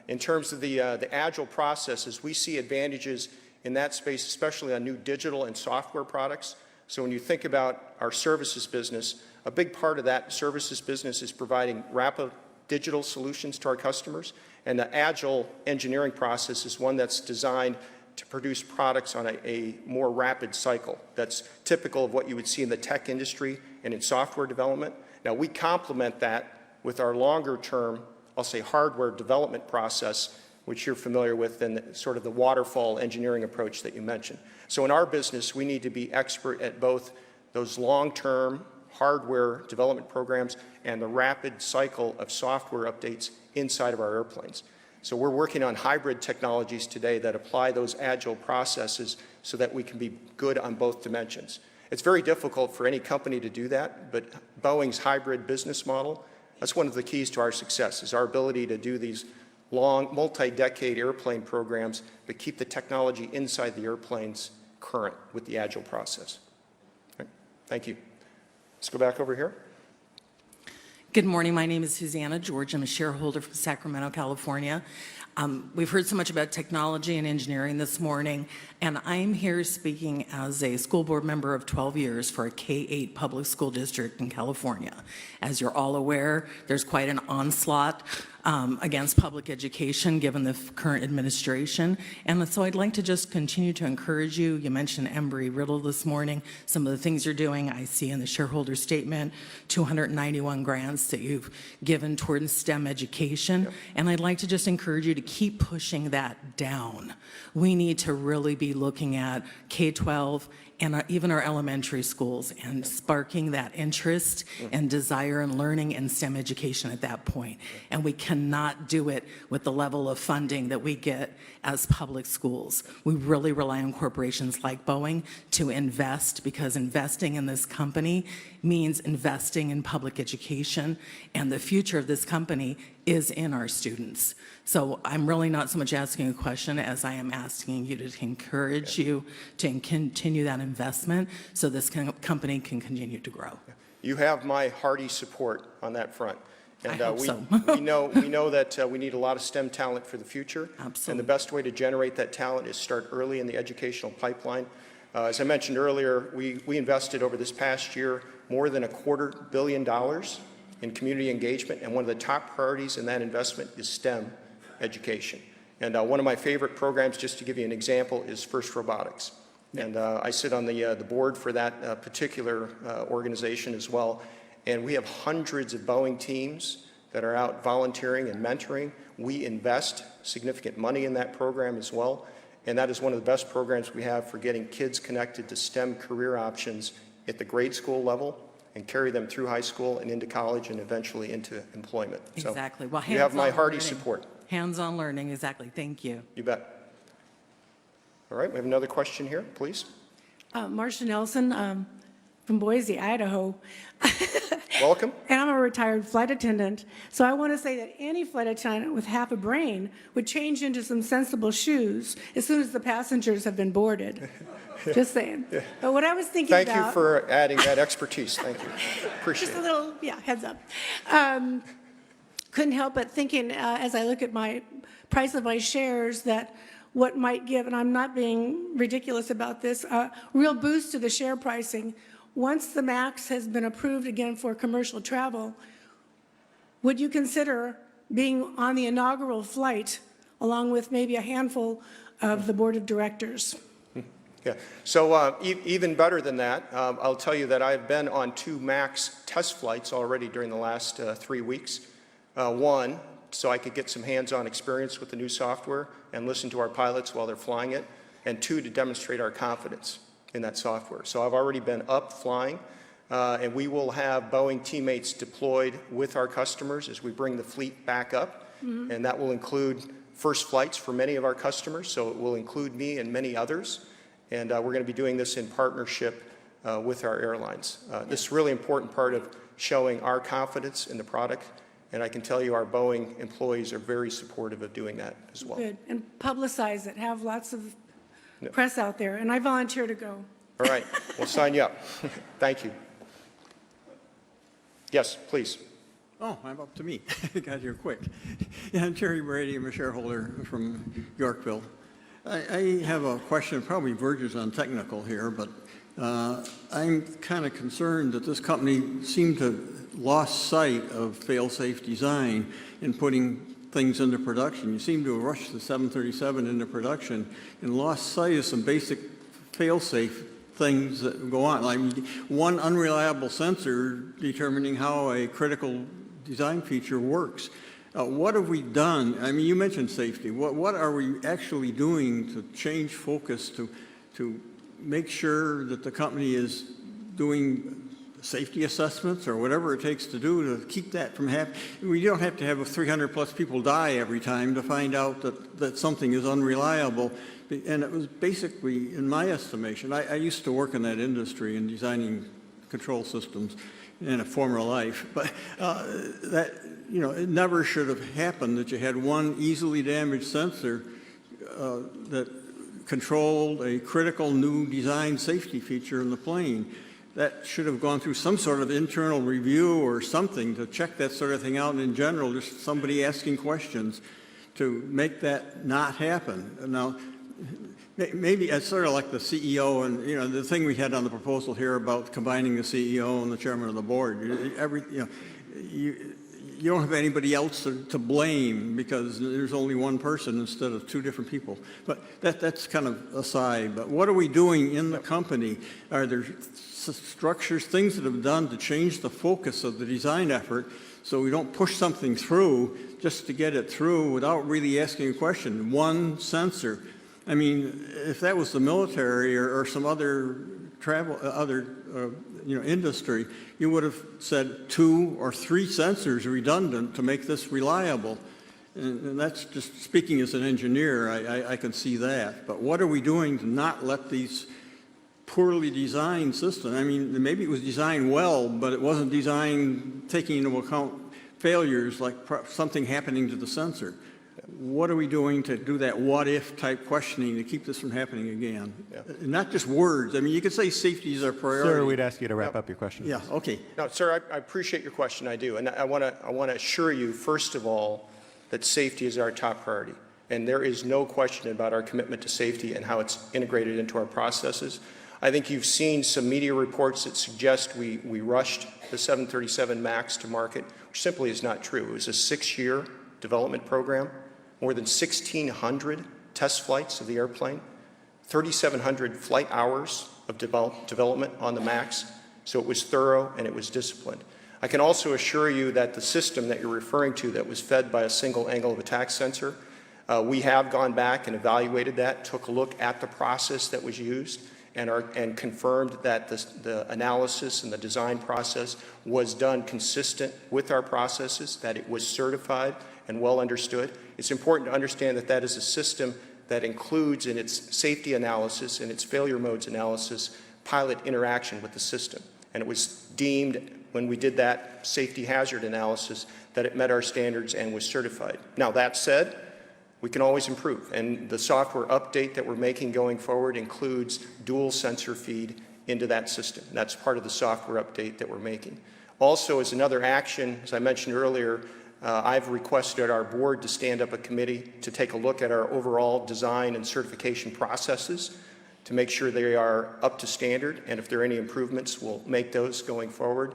in terms of the agile processes, we see advantages in that space, especially on new digital and software products. So when you think about our services business, a big part of that services business is providing rapid digital solutions to our customers. And the agile engineering process is one that's designed to produce products on a more rapid cycle. That's typical of what you would see in the tech industry and in software development. Now, we complement that with our longer term, I'll say, hardware development process, which you're familiar with, and sort of the waterfall engineering approach that you mentioned. So in our business, we need to be expert at both those long-term hardware development programs and the rapid cycle of software updates inside of our airplanes. So we're working on hybrid technologies today that apply those agile processes so that we can be good on both dimensions. It's very difficult for any company to do that, but Boeing's hybrid business model, that's one of the keys to our success, is our ability to do these long, multi-decade airplane programs, but keep the technology inside the airplanes current with the agile process. Right. Thank you. Let's go back over here. Good morning. My name is Susanna George. I'm a shareholder from Sacramento, California. We've heard so much about technology and engineering this morning, and I'm here speaking as a school board member of 12 years for a K-8 public school district in California. As you're all aware, there's quite an onslaught against public education given the current administration. And so I'd like to just continue to encourage you. You mentioned Embry-Riddle this morning, some of the things you're doing. I see in the shareholder statement 291 grants that you've given towards STEM education. Yep. And I'd like to just encourage you to keep pushing that down. We need to really be looking at K-12 and even our elementary schools and sparking that interest and desire in learning and STEM education at that point. And we can cannot do it with the level of funding that we get as public schools. We really rely on corporations like Boeing to invest, because investing in this company means investing in public education, and the future of this company is in our students. So I'm really not so much asking a question as I am asking you to encourage you to continue that investment so this company can continue to grow. You have my hearty support on that front. And I hope so. we know that we need a lot of STEM talent for the future. Absolutely. And the best way to generate that talent is start early in the educational pipeline. As I mentioned earlier, we invested over this past year more than $250 million in community engagement, and one of the top priorities in that investment is STEM education. And one of my favorite programs, just to give you an example, is FIRST Robotics. And I sit on the board for that particular organization as well. And we have hundreds of Boeing teams that are out volunteering and mentoring. We invest significant money in that program as well. And that is one of the best programs we have for getting kids connected to STEM career options at the grade school level and carry them through high school and into college and eventually into employment. Exactly. So well, you have my hearty learning. support. Hands-on learning, exactly. Thank you. You bet. All right, we have another question here, please. Marcia Nelson from Boise, Idaho. Welcome. And I'm a retired flight attendant. So I want to say that any flight attendant with half a brain would change into some sensible shoes as soon as the passengers have been boarded. Just saying. Yeah. But what I was thinking Thank about... you for adding that expertise. Thank you. Appreciate it. Just a little, heads up. Couldn't help but thinking as I look at my price of my shares that what might give, and I'm not being ridiculous about this, a real boost to the share pricing. Once the MAX has been approved again for commercial travel, would you consider being on the inaugural flight along with maybe a handful of the board of directors? Yeah, so even better than that, I'll tell you that I've been on 2 MAX test flights already during the last 3 weeks. One, so I could get some hands-on experience with the new software and listen to our pilots while they're flying it, and 2, to demonstrate our confidence in that software. So I've already been up flying, and we will have Boeing teammates deployed with our customers as we bring the fleet back up, and that will include first flights for many of our customers, so it will include me and many others, and we're going to be doing this in partnership with our airlines. This is a really important part of showing our confidence in the product, and I can tell you our Boeing employees are very supportive of doing that as well. Good, and publicize it, have lots of press out there, and I volunteer to go. All right, we'll sign you up. Thank you. Yes, please. Oh, I'm up to me. I got here quick. Yeah, I'm Terry Brady. I'm a shareholder from Yorkville. I have a question, probably verges on technical here, but I'm kind of concerned that this company seemed to lost sight of fail-safe design in putting things into production. You seem to have rushed the 737 into production and lost sight of some basic fail-safe things that go on. Like one unreliable sensor determining how a critical design feature works. What have we done? I mean, you mentioned safety. What are we actually doing to change focus to make sure that the company is doing safety assessments or whatever it takes to do to keep that from happening? We don't have to have 300 plus people die every time to find out that something is unreliable. And it was basically, in my estimation, I used to work in that industry in designing control systems in a former life, but that, you know, it never should have happened that you had one easily damaged sensor that controlled a critical new design safety feature in the plane. That should have gone through some sort of internal review or something to check that sort of thing out, and in general, just somebody asking questions to make that not happen. Now, maybe it's sort of like the CEO and, you know, the thing we had on the proposal here about combining the CEO and the chairman of the board. You don't have anybody else to blame because there's only one person instead of 2 different people. But that's kind of aside. But what are we doing in the company? Are there structures, things that have done to change the focus of the design effort so we don't push something through just to get it through without really asking a question? One sensor. I mean, if that was the military or some other industry, you would have said 2 or 3 sensors redundant to make this reliable. And that's just speaking as an engineer, I can see that. But what are we doing to not let these poorly designed systems, I mean, maybe it was designed well, but it wasn't designed taking into account failures like something happening to the sensor. What are we doing to do that what-if type questioning to keep this from happening again? Not just words. I mean, you could say safety is our priority. Sir, we'd ask you to wrap up your question. Yeah, okay. No, sir, I appreciate your question. I do. And I want to assure you, first of all, that safety is our top priority. And there is no question about our commitment to safety and how it's integrated into our processes. I think you've seen some media reports that suggest we rushed the 737 MAX to market, which simply is not true. It was a 6-year development program, more than 1,600 test flights of the airplane, 3,700 flight hours of development on the MAX. So it was thorough and it was disciplined. I can also assure you that the system that you're referring to that was fed by a single angle of attack sensor, we have gone back and evaluated that, took a look at the process that was used, and confirmed that the analysis and the design process was done consistent with our processes, that it was certified and well understood. It's important to understand that that is a system that includes in its safety analysis and its failure modes analysis pilot interaction with the system. And it was deemed, when we did that safety hazard analysis, that it met our standards and was certified. Now, that said, we can always improve, and the software update that we're making going forward includes dual sensor feed into that system. That's part of the software update that we're making. Also, as another action, as I mentioned earlier, I've requested our board to stand up a committee to take a look at our overall design and certification processes to make sure they are up to standard, and if there are any improvements, we'll make those going forward.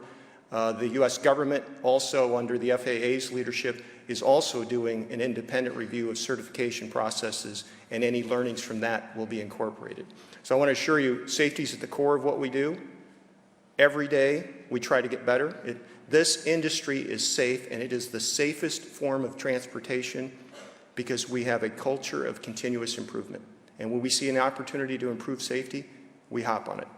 The U.S. government, also under the FAA's leadership, is also doing an independent review of certification processes, and any learnings from that will be incorporated. So I want to assure you, safety is at the core of what we do. Every day, we try to get better. This industry is safe, and it is the safest form of transportation because we have a culture of continuous improvement. And when we see an opportunity to improve safety, we hop on it.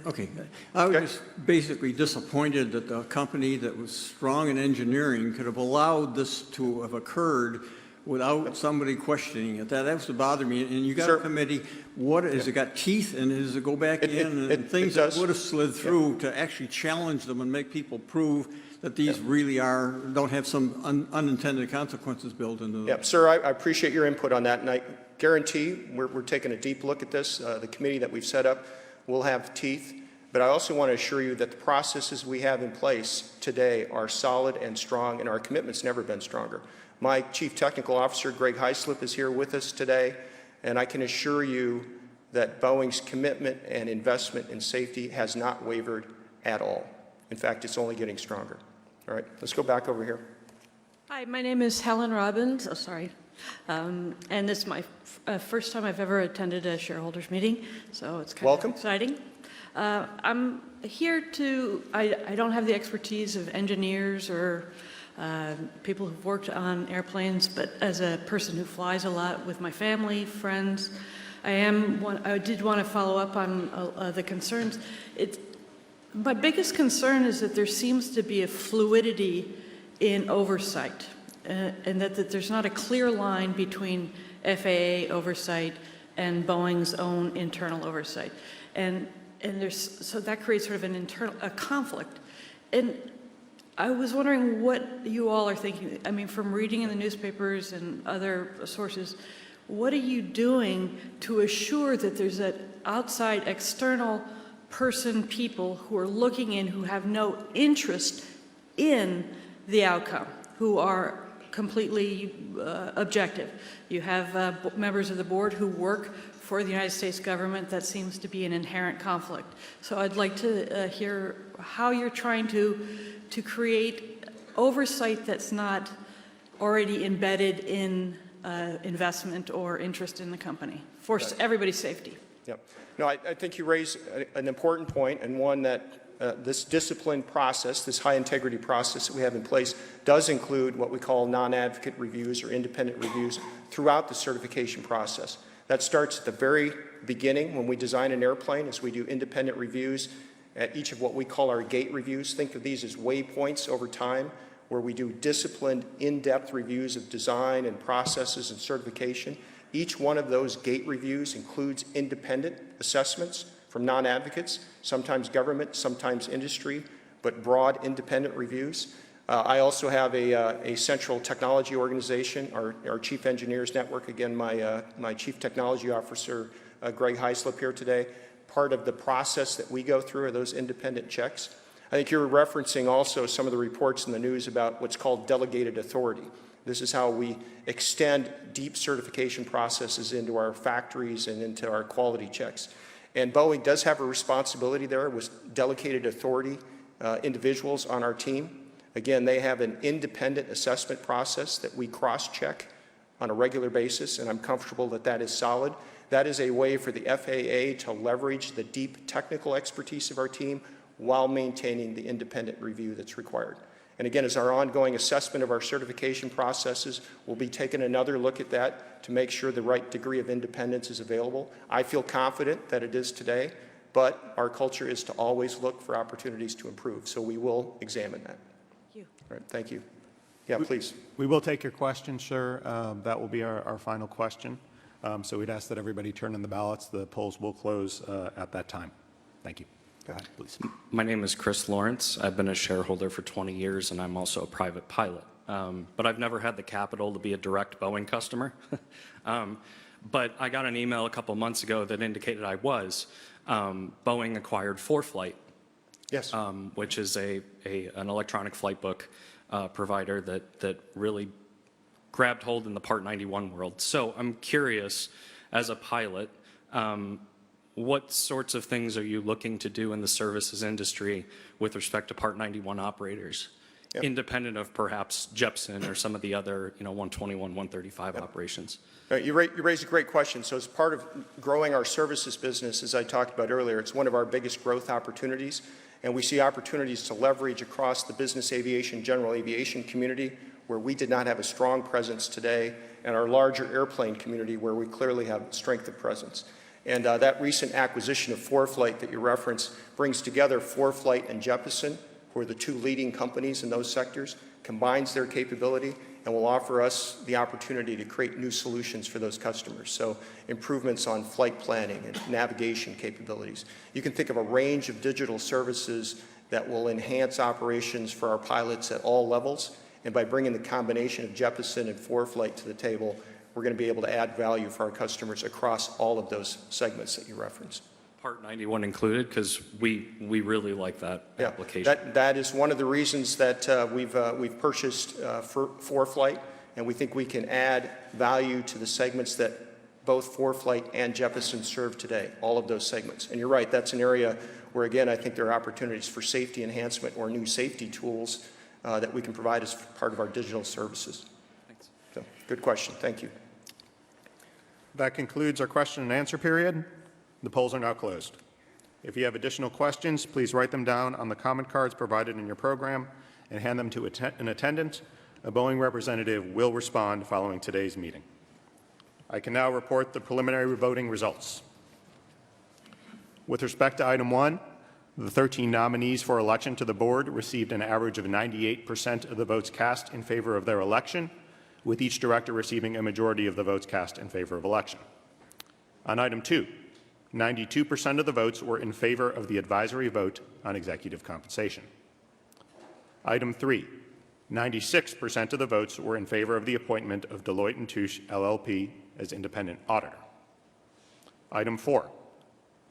Okay. I was just basically disappointed that the company that was strong in engineering could have allowed this to have occurred without somebody questioning it. That was to bother me. And you got a committee. What has it got teeth, and does it go back in and things that would have slid through to actually challenge them and make people prove that these really don't have some unintended consequences built into them? Yeah, sir, I appreciate your input on that, and I guarantee we're taking a deep look at this. The committee that we've set up will have teeth, but I also want to assure you that the processes we have in place today are solid and strong, and our commitment's never been stronger. My Chief Technical Officer, Greg Heislip, is here with us today, and I can assure you that Boeing's commitment and investment in safety has not wavered at all. In fact, it's only getting stronger. All right, let's go back over here. Hi, my name is Helen Robbins. Oh, sorry. And this is my first time I've ever attended a shareholders meeting, so it's kind of exciting. I'm here I don't have the expertise of engineers or people who've worked on airplanes, but as a person who flies a lot with my family, friends, I did want to follow up on the concerns. My biggest concern is that there seems to be a fluidity in oversight. And that there's not a clear line between FAA oversight and Boeing's own internal oversight, and so that creates sort of a conflict. And I was wondering what you all are thinking. I mean, from reading in the newspapers and other sources, what are you doing to assure that there's that outside external people who are looking in, who have no interest in the outcome, who are completely objective? You have members of the board who work for the United States government. That seems to be an inherent conflict. So I'd like to hear how you're trying to create oversight that's not already embedded in investment or interest in the company for everybody's safety. Yep. No, I think you raise an important point, and one that this disciplined process, this high integrity process that we have in place, does include what we call non-advocate reviews or independent reviews throughout the certification process. That starts at the very beginning when we design an airplane is we do independent reviews at each of what we call our gate reviews. Think of these as waypoints over time, where we do disciplined, in-depth reviews of design and processes and certification. Each one of those gate reviews includes independent assessments from non-advocates, sometimes government, sometimes industry, but broad independent reviews. I also have a central technology organization, our Chief Engineers Network. Again, my Chief Technology Officer, Greg Heislip, here today. Part of the process that we go through are those independent checks. I think you're referencing also some of the reports in the news about what's called delegated authority. This is how we extend deep certification processes into our factories and into our quality checks. And Boeing does have a responsibility there with delegated authority individuals on our team. Again, they have an independent assessment process that we cross-check on a regular basis, and I'm comfortable that that is solid. That is a way for the FAA to leverage the deep technical expertise of our team while maintaining the independent review that's required. And again, as our ongoing assessment of our certification processes, we'll be taking another look at that to make sure the right degree of independence is available. I feel confident that it is today, but our culture is to always look for opportunities to improve, so we will examine that. Thank you. All right, thank you. Yeah, please. We will take your question, sir. That will be our final question. So we'd ask that everybody turn in the ballots. The polls will close at that time. Thank you. Go ahead, please. My name is Chris Lawrence. I've been a shareholder for 20 years, and I'm also a private pilot. But I've never had the capital to be a direct Boeing customer. But I got an email a couple months ago that indicated I was. Boeing acquired 4Flight, yes, which is an electronic flight book provider that really grabbed hold in the Part 91 world. So I'm curious, as a pilot, what sorts of things are you looking to do in the services industry with respect to Part 91 operators, independent of perhaps Jeppesen or some of the other 121, 135 operations? You raise a great question. So as part of growing our services business, as I talked about earlier, it's one of our biggest growth opportunities. And we see opportunities to leverage across the business aviation, general aviation community, where we did not have a strong presence today, and our larger airplane community, where we clearly have strength of presence. And that recent acquisition of 4Flight that you referenced brings together 4Flight and Jeppesen, who are the two leading companies in those sectors, combines their capability, and will offer us the opportunity to create new solutions for those customers. So improvements on flight planning and navigation capabilities. You can think of a range of digital services that will enhance operations for our pilots at all levels. And by bringing the combination of Jeppesen and 4Flight to the table, we're going to be able to add value for our customers across all of those segments that you referenced. Part 91 included, because we really like that application. That is one of the reasons that we've purchased 4Flight, and we think we can add value to the segments that both 4Flight and Jeppesen serve today, all of those segments. And you're right, that's an area where, again, I think there are opportunities for safety enhancement or new safety tools that we can provide as part of our digital services. Thanks. So, good question. Thank you. That concludes our question and answer period. The polls are now closed. If you have additional questions, please write them down on the comment cards provided in your program and hand them to an attendant. A Boeing representative will respond following today's meeting. I can now report the preliminary voting results. With respect to item 1, the 13 nominees for election to the board received an average of 98% of the votes cast in favor of their election, with each director receiving a majority of the votes cast in favor of election. On item 2, 92% of the votes were in favor of the advisory vote on executive compensation. Item 3, 96% of the votes were in favor of the appointment of Deloitte & Touche LLP as independent auditor. Item 4,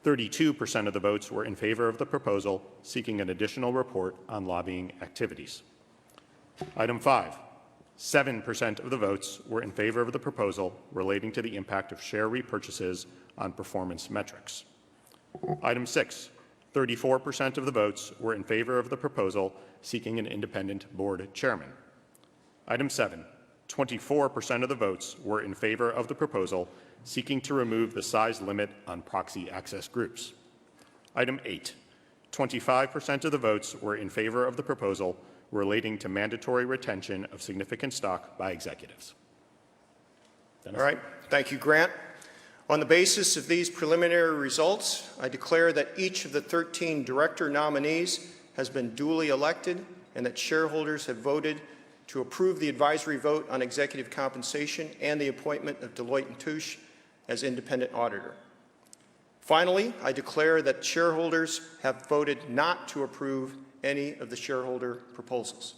32% of the votes were in favor of the proposal seeking an additional report on lobbying activities. Item 5, 7% of the votes were in favor of the proposal relating to the impact of share repurchases on performance metrics. Item 6, 34% of the votes were in favor of the proposal seeking an independent board chairman. Item 7, 24% of the votes were in favor of the proposal seeking to remove the size limit on proxy access groups. Item 8, 25% of the votes were in favor of the proposal relating to mandatory retention of significant stock by executives. Dennis? All right. Thank you, Grant. On the basis of these preliminary results, I declare that each of the 13 director nominees has been duly elected and that shareholders have voted to approve the advisory vote on executive compensation and the appointment of Deloitte & Touche as independent auditor. Finally, I declare that shareholders have voted not to approve any of the shareholder proposals.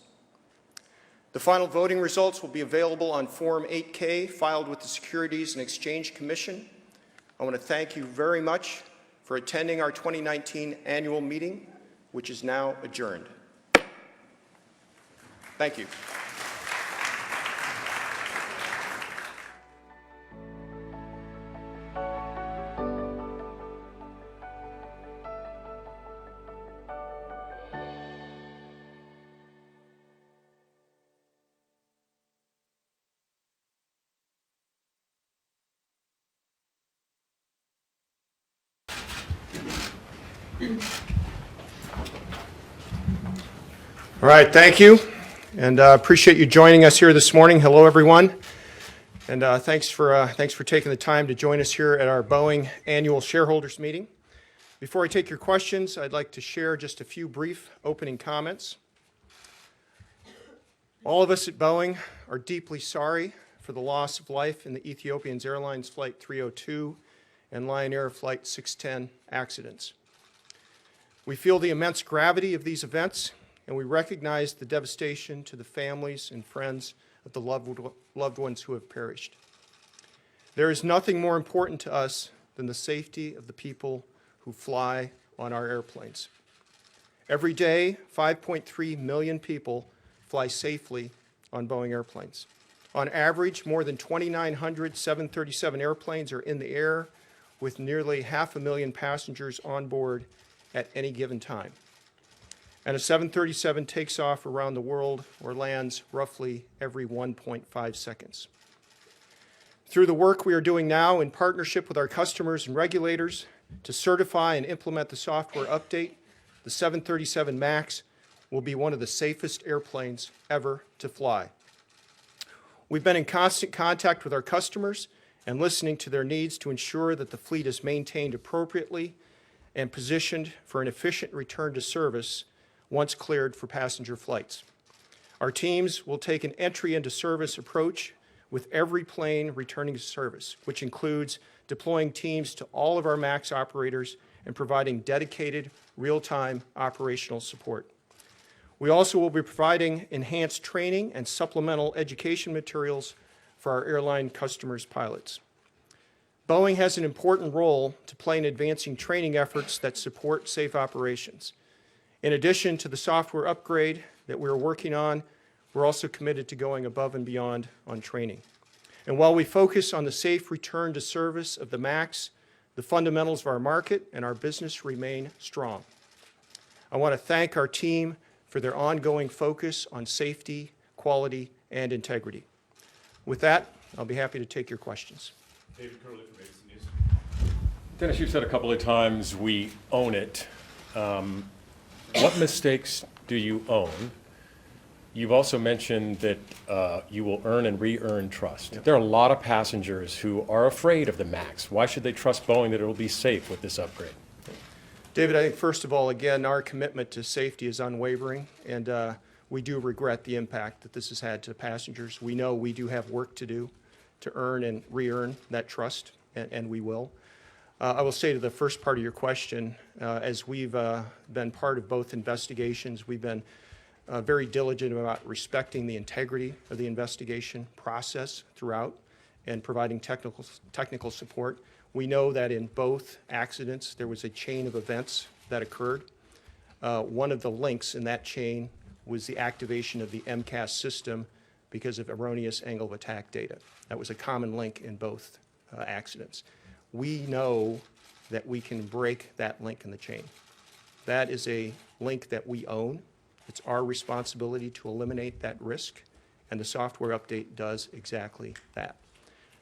The final voting results will be available on Form 8-K filed with the Securities and Exchange Commission. I want to thank you very much for attending our 2019 annual meeting, which is now adjourned. Thank you. All right, thank you, and appreciate you joining us here this morning. Hello, everyone, and thanks for taking the time to join us here at our Boeing annual shareholders meeting. Before I take your questions, I'd like to share just a few brief opening comments. All of us at Boeing are deeply sorry for the loss of life in the Ethiopian Airlines Flight 302 and Lion Air Flight 610 accidents. We feel the immense gravity of these events, and we recognize the devastation to the families and friends of the loved ones who have perished. There is nothing more important to us than the safety of the people who fly on our airplanes. Every day, 5.3 million people fly safely on Boeing airplanes. On average, more than 2,900 737 airplanes are in the air with nearly 500,000 passengers on board at any given time. And a 737 takes off around the world or lands roughly every 1.5 seconds. Through the work we are doing now in partnership with our customers and regulators to certify and implement the software update, the 737 MAX will be one of the safest airplanes ever to fly. We've been in constant contact with our customers and listening to their needs to ensure that the fleet is maintained appropriately and positioned for an efficient return to service once cleared for passenger flights. Our teams will take an entry into service approach with every plane returning to service, which includes deploying teams to all of our MAX operators and providing dedicated real-time operational support. We also will be providing enhanced training and supplemental education materials for our airline customers' pilots. Boeing has an important role to play in advancing training efforts that support safe operations. In addition to the software upgrade that we're working on, we're also committed to going above and beyond on training. And while we focus on the safe return to service of the MAX, the fundamentals of our market and our business remain strong. I want to thank our team for their ongoing focus on safety, quality, and integrity. With that, I'll be happy to take your questions. David Curley from ABC News. Dennis, you've said a couple of times, we own it. What mistakes do you own? You've also mentioned that you will earn and re-earn trust. Yep. There are a lot of passengers who are afraid of the MAX. Why should they trust Boeing that it will be safe with this upgrade? David, I think first of all, again, our commitment to safety is unwavering, and we do regret the impact that this has had to passengers. We know we do have work to do to earn and re-earn that trust, and we will. I will say to the first part of your question, as we've been part of both investigations, we've been very diligent about respecting the integrity of the investigation process throughout and providing technical support. We know that in both accidents, there was a chain of events that occurred. One of the links in that chain was the activation of the MCAS system because of erroneous angle of attack data. That was a common link in both accidents. We know that we can break that link in the chain. That is a link that we own. It's our responsibility to eliminate that risk, and the software update does exactly that.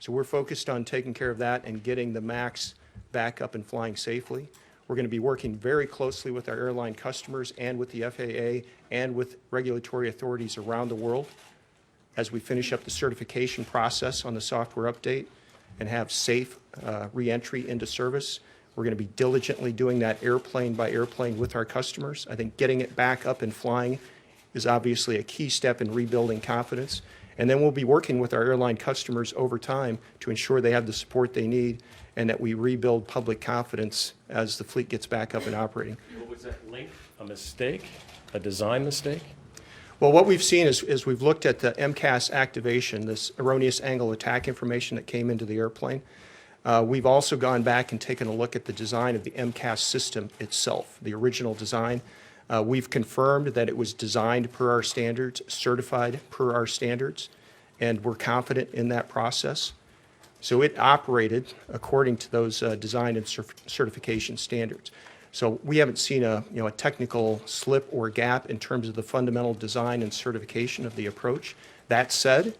So we're focused on taking care of that and getting the MAX back up and flying safely. We're going to be working very closely with our airline customers and with the FAA and with regulatory authorities around the world as we finish up the certification process on the software update. and have safe reentry into service. We're going to be diligently doing that airplane by airplane with our customers. I think getting it back up and flying is obviously a key step in rebuilding confidence. And then we'll be working with our airline customers over time to ensure they have the support they need and that we rebuild public confidence as the fleet gets back up and operating. Was that link a mistake, a design mistake? Well, what we've seen is we've looked at the MCAS activation, this erroneous angle attack information that came into the airplane. We've also gone back and taken a look at the design of the MCAS system itself, the original design. We've confirmed that it was designed per our standards, certified per our standards, and we're confident in that process. So it operated according to those design and certification standards. So we haven't seen a technical slip or gap in terms of the fundamental design and certification of the approach. That said,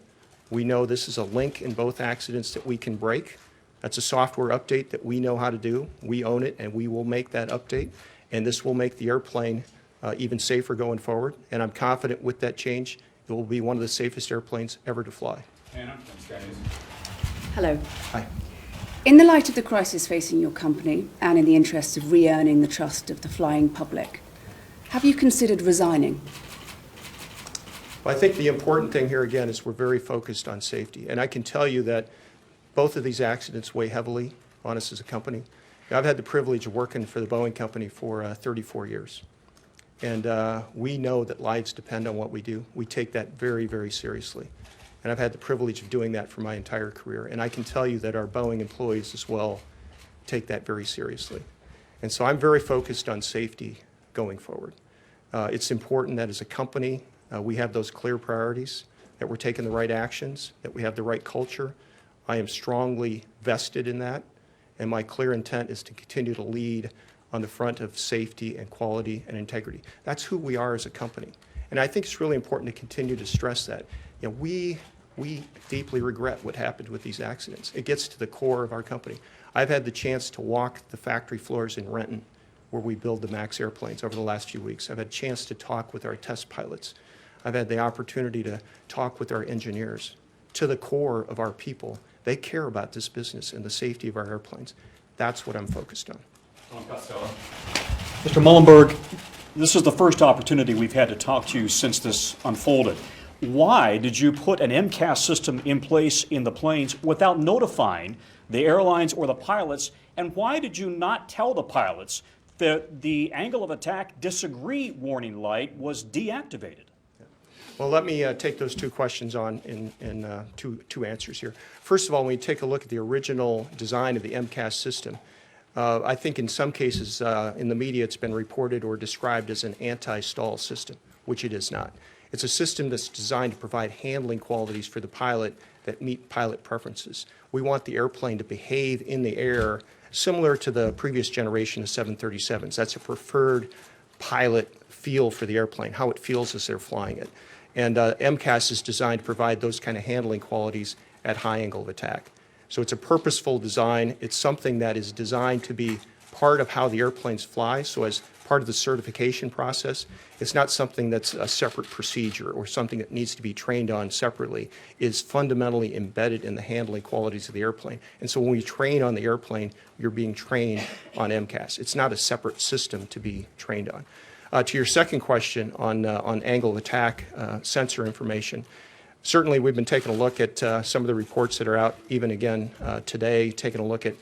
we know this is a link in both accidents that we can break. That's a software update that we know how to do. We own it, and we will make that update. And this will make the airplane even safer going forward. And I'm confident with that change, it will be one of the safest airplanes ever to fly. Anna, hello. Hi. In the light of the crisis facing your company and in the interest of re-earning the trust of the flying public, have you considered resigning? Well, I think the important thing here again is we're very focused on safety. And I can tell you that both of these accidents weigh heavily on us as a company. I've had the privilege of working for the Boeing company for 34 years. And we know that lives depend on what we do. We take that very, very seriously. And I've had the privilege of doing that for my entire career. And I can tell you that our Boeing employees as well take that very seriously. And so I'm very focused on safety going forward. It's important that as a company, we have those clear priorities, that we're taking the right actions, that we have the right culture. I am strongly vested in that. And my clear intent is to continue to lead on the front of safety and quality and integrity. That's who we are as a company. And I think it's really important to continue to stress that. We deeply regret what happened with these accidents. It gets to the core of our company. I've had the chance to walk the factory floors in Renton, where we build the MAX airplanes over the last few weeks. I've had a chance to talk with our test pilots. I've had the opportunity to talk with our engineers. To the core of our people, they care about this business and the safety of our airplanes. That's what I'm focused on. Mr. Muilenburg, this is the first opportunity we've had to talk to you since this unfolded. Why did you put an MCAS system in place in the planes without notifying the airlines or the pilots? And why did you not tell the pilots that the angle of attack disagree warning light was deactivated? Well, let me take those two questions on in two answers here. First of all, when you take a look at the original design of the MCAS system, I think in some cases in the media it's been reported or described as an anti-stall system, which it is not. It's a system that's designed to provide handling qualities for the pilot that meet pilot preferences. We want the airplane to behave in the air similar to the previous generation of 737s. That's a preferred pilot feel for the airplane, how it feels as they're flying it. And MCAS is designed to provide those kind of handling qualities at high angle of attack. So it's a purposeful design. It's something that is designed to be part of how the airplanes fly. So as part of the certification process, it's not something that's a separate procedure or something that needs to be trained on separately. It's fundamentally embedded in the handling qualities of the airplane. And so when we train on the airplane, you're being trained on MCAS. It's not a separate system to be trained on. To your second question on angle of attack sensor information, certainly we've been taking a look at some of the reports that are out, even again today, taking a look at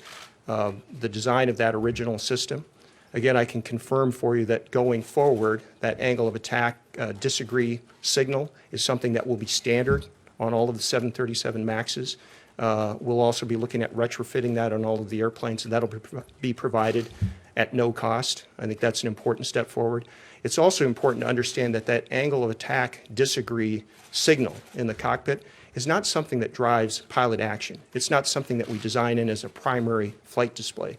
the design of that original system. Again, I can confirm for you that going forward, that angle of attack disagree signal is something that will be standard on all of the 737 MAXs. We'll also be looking at retrofitting that on all of the airplanes, and that'll be provided at no cost. I think that's an important step forward. It's also important to understand that that angle of attack disagree signal in the cockpit is not something that drives pilot action. It's not something that we design in as a primary flight display.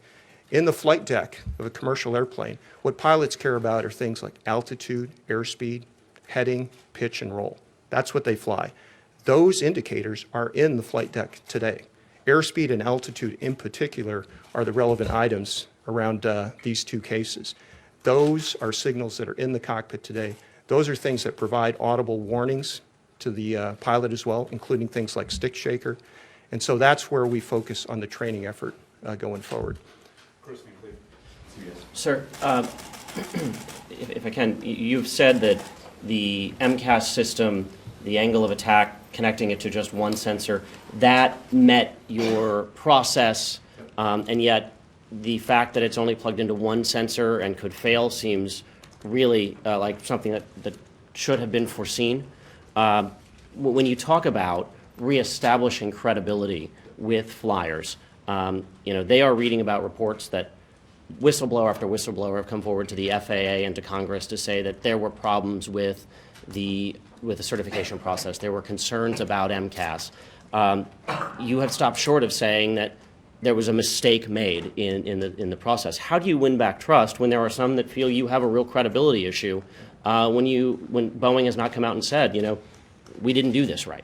In the flight deck of a commercial airplane, what pilots care about are things like altitude, airspeed, heading, pitch, and roll. That's what they fly. Those indicators are in the flight deck today. Airspeed and altitude in particular are the relevant items around these two cases. Those are signals that are in the cockpit today. Those are things that provide audible warnings to the pilot as well, including things like stick shaker. And so that's where we focus on the training effort going forward. Sir, if I can, you've said that the MCAS system, the angle of attack, connecting it to just one sensor, that met your process, and yet the fact that it's only plugged into one sensor and could fail seems really like something that should have been foreseen. When you talk about reestablishing credibility with flyers, they are reading about reports that whistleblower after whistleblower have come forward to the FAA and to Congress to say that there were problems with the certification process. There were concerns about MCAS. You have stopped short of saying that there was a mistake made in the process. How do you win back trust when there are some that feel you have a real credibility issue when Boeing has not come out and said, we didn't do this right?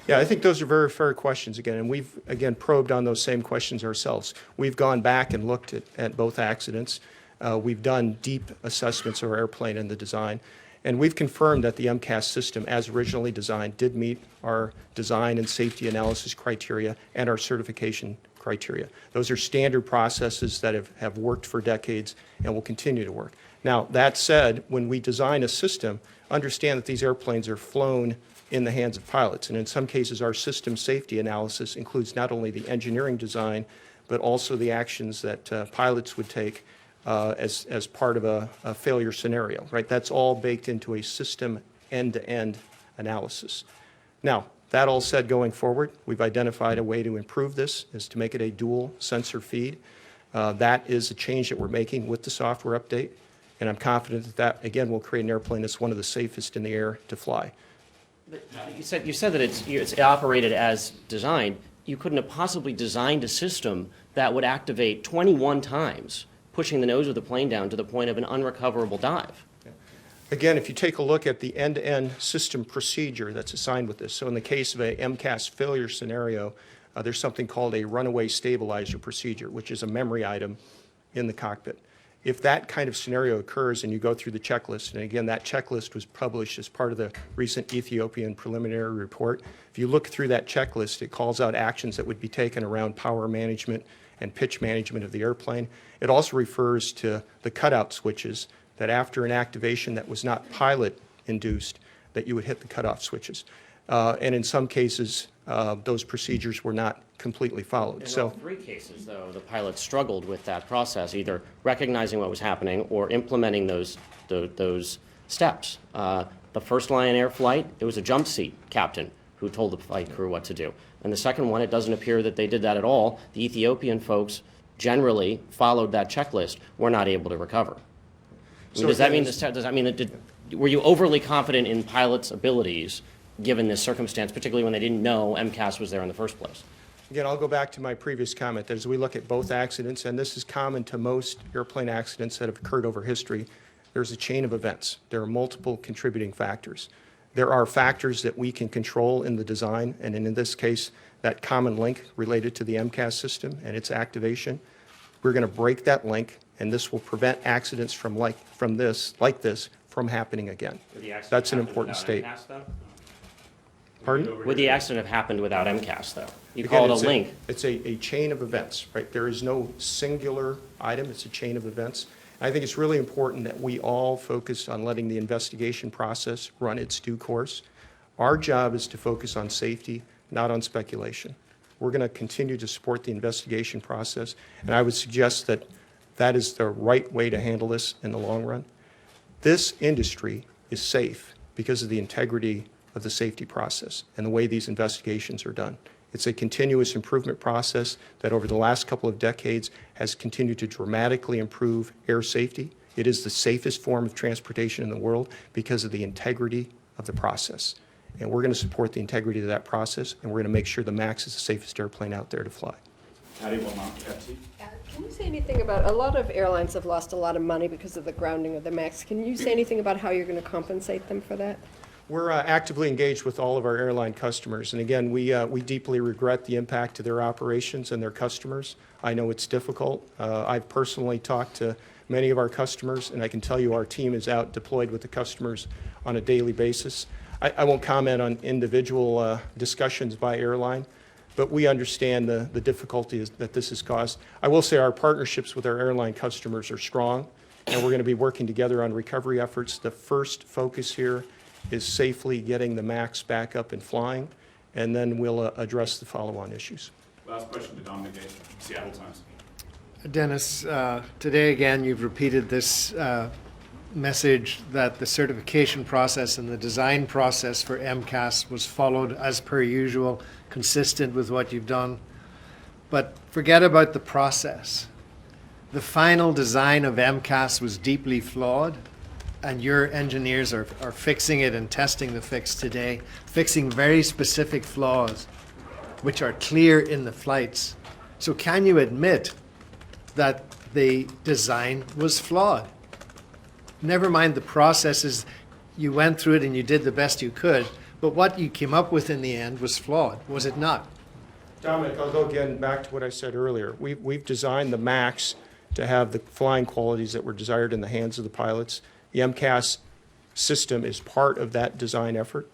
Yeah, I think those are very fair questions again, and we've, again, probed on those same questions ourselves. We've gone back and looked at both accidents. We've done deep assessments of our airplane and the design, and we've confirmed that the MCAS system, as originally designed, did meet our design and safety analysis criteria and our certification criteria. Those are standard processes that have worked for decades and will continue to work. Now, that said, when we design a system, understand that these airplanes are flown in the hands of pilots. And in some cases, our system safety analysis includes not only the engineering design, but also the actions that pilots would take as part of a failure scenario, right? That's all baked into a system end-to-end analysis. Now, that all said, going forward, we've identified a way to improve this, is to make it a dual sensor feed. That is a change that we're making with the software update, and I'm confident that, again, will create an airplane that's one of the safest in the air to fly. But you said that it's operated as designed. You couldn't have possibly designed a system that would activate 21 times, pushing the nose of the plane down to the point of an unrecoverable dive. Again, if you take a look at the end-to-end system procedure that's assigned with this, so in the case of a MCAS failure scenario, there's something called a runaway stabilizer procedure, which is a memory item in the cockpit. If that kind of scenario occurs and you go through the checklist, and again, that checklist was published as part of the recent Ethiopian preliminary report, if you look through that checklist, it calls out actions that would be taken around power management and pitch management of the airplane. It also refers to the cutout switches, that after an activation that was not pilot-induced, that you would hit the cutoff switches. And in some cases, those procedures were not completely followed. In all three cases, though, the pilots struggled with that process, either recognizing what was happening or implementing those steps. The first Lion Air flight, it was a jump seat captain who told the flight crew what to do. And the second one, it doesn't appear that they did that at all. The Ethiopian folks generally followed that checklist, were not able to recover. So does that mean that were you overly confident in pilots' abilities given this circumstance, particularly when they didn't know MCAS was there in the first place? Again, I'll go back to my previous comment that as we look at both accidents, and this is common to most airplane accidents that have occurred over history, there's a chain of events. There are multiple contributing factors. There are factors that we can control in the design, and in this case, that common link related to the MCAS system and its activation. We're going to break that link, and this will prevent accidents from this from happening again. That's an important statement. Pardon? Would the accident have happened without MCAS, though? You call it a link. It's a chain of events, right? There is no singular item. It's a chain of events. I think it's really important that we all focus on letting the investigation process run its due course. Our job is to focus on safety, not on speculation. We're going to continue to support the investigation process, and I would suggest that that is the right way to handle this in the long run. This industry is safe because of the integrity of the safety process and the way these investigations are done. It's a continuous improvement process that over the last couple of decades has continued to dramatically improve air safety. It is the safest form of transportation in the world because of the integrity of the process. And we're going to support the integrity of that process, and we're going to make sure the MAX is the safest airplane out there to fly. Can you say anything about, a lot of airlines have lost a lot of money because of the grounding of the MAX. Can you say anything about how you're going to compensate them for that? We're actively engaged with all of our airline customers. And again, we deeply regret the impact to their operations and their customers. I know it's difficult. I've personally talked to many of our customers, and I can tell you our team is out deployed with the customers on a daily basis. I won't comment on individual discussions by airline, but we understand the difficulty that this has caused. I will say our partnerships with our airline customers are strong, and we're going to be working together on recovery efforts. The first focus here is safely getting the MAX back up and flying, and then we'll address the follow-on issues. Last question to Dominic Gay, Seattle Times. Dennis, today again you've repeated this message that the certification process and the design process for MCAS was followed as per usual, consistent with what you've done. But forget about the process. The final design of MCAS was deeply flawed, and your engineers are fixing it and testing the fix today, fixing very specific flaws which are clear in the flights. So can you admit that the design was flawed? Never mind the processes, you went through it and you did the best you could, but what you came up with in the end was flawed, was it not? Dominic, I'll go again back to what I said earlier. We've designed the MAX to have the flying qualities that were desired in the hands of the pilots. The MCAS system is part of that design effort.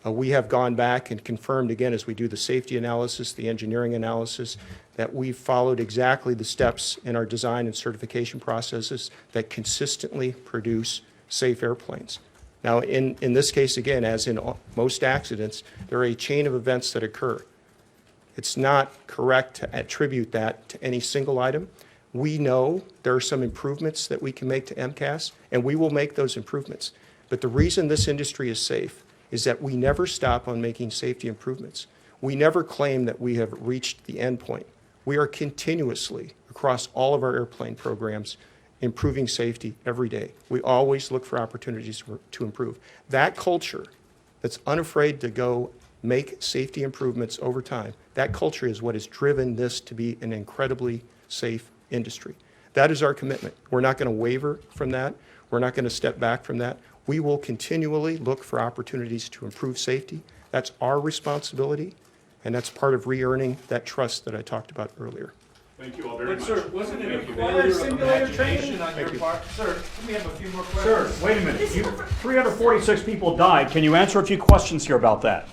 We have gone back and confirmed again as we do the safety analysis, the engineering analysis, that we've followed exactly the steps in our design and certification processes that consistently produce safe airplanes. Now, in this case, again, as in most accidents, there are a chain of events that occur. It's not correct to attribute that to any single item. We know there are some improvements that we can make to MCAS, and we will make those improvements. But the reason this industry is safe is that we never stop on making safety improvements. We never claim that we have reached the end point. We are continuously, across all of our airplane programs, improving safety every day. We always look for opportunities to improve. That culture that's unafraid to go make safety improvements over time, that culture is what has driven this to be an incredibly safe industry. That is our commitment. We're not going to waver from that. We're not going to step back from that. We will continually look for opportunities to improve safety. That's our responsibility, and that's part of re-earning that trust that I talked about earlier. Thank you all very much. Sir, wasn't it required simulator training on your part? Sir, can we have a few more questions? Sir, wait a minute. 346 people died. Can you answer a few questions here about that?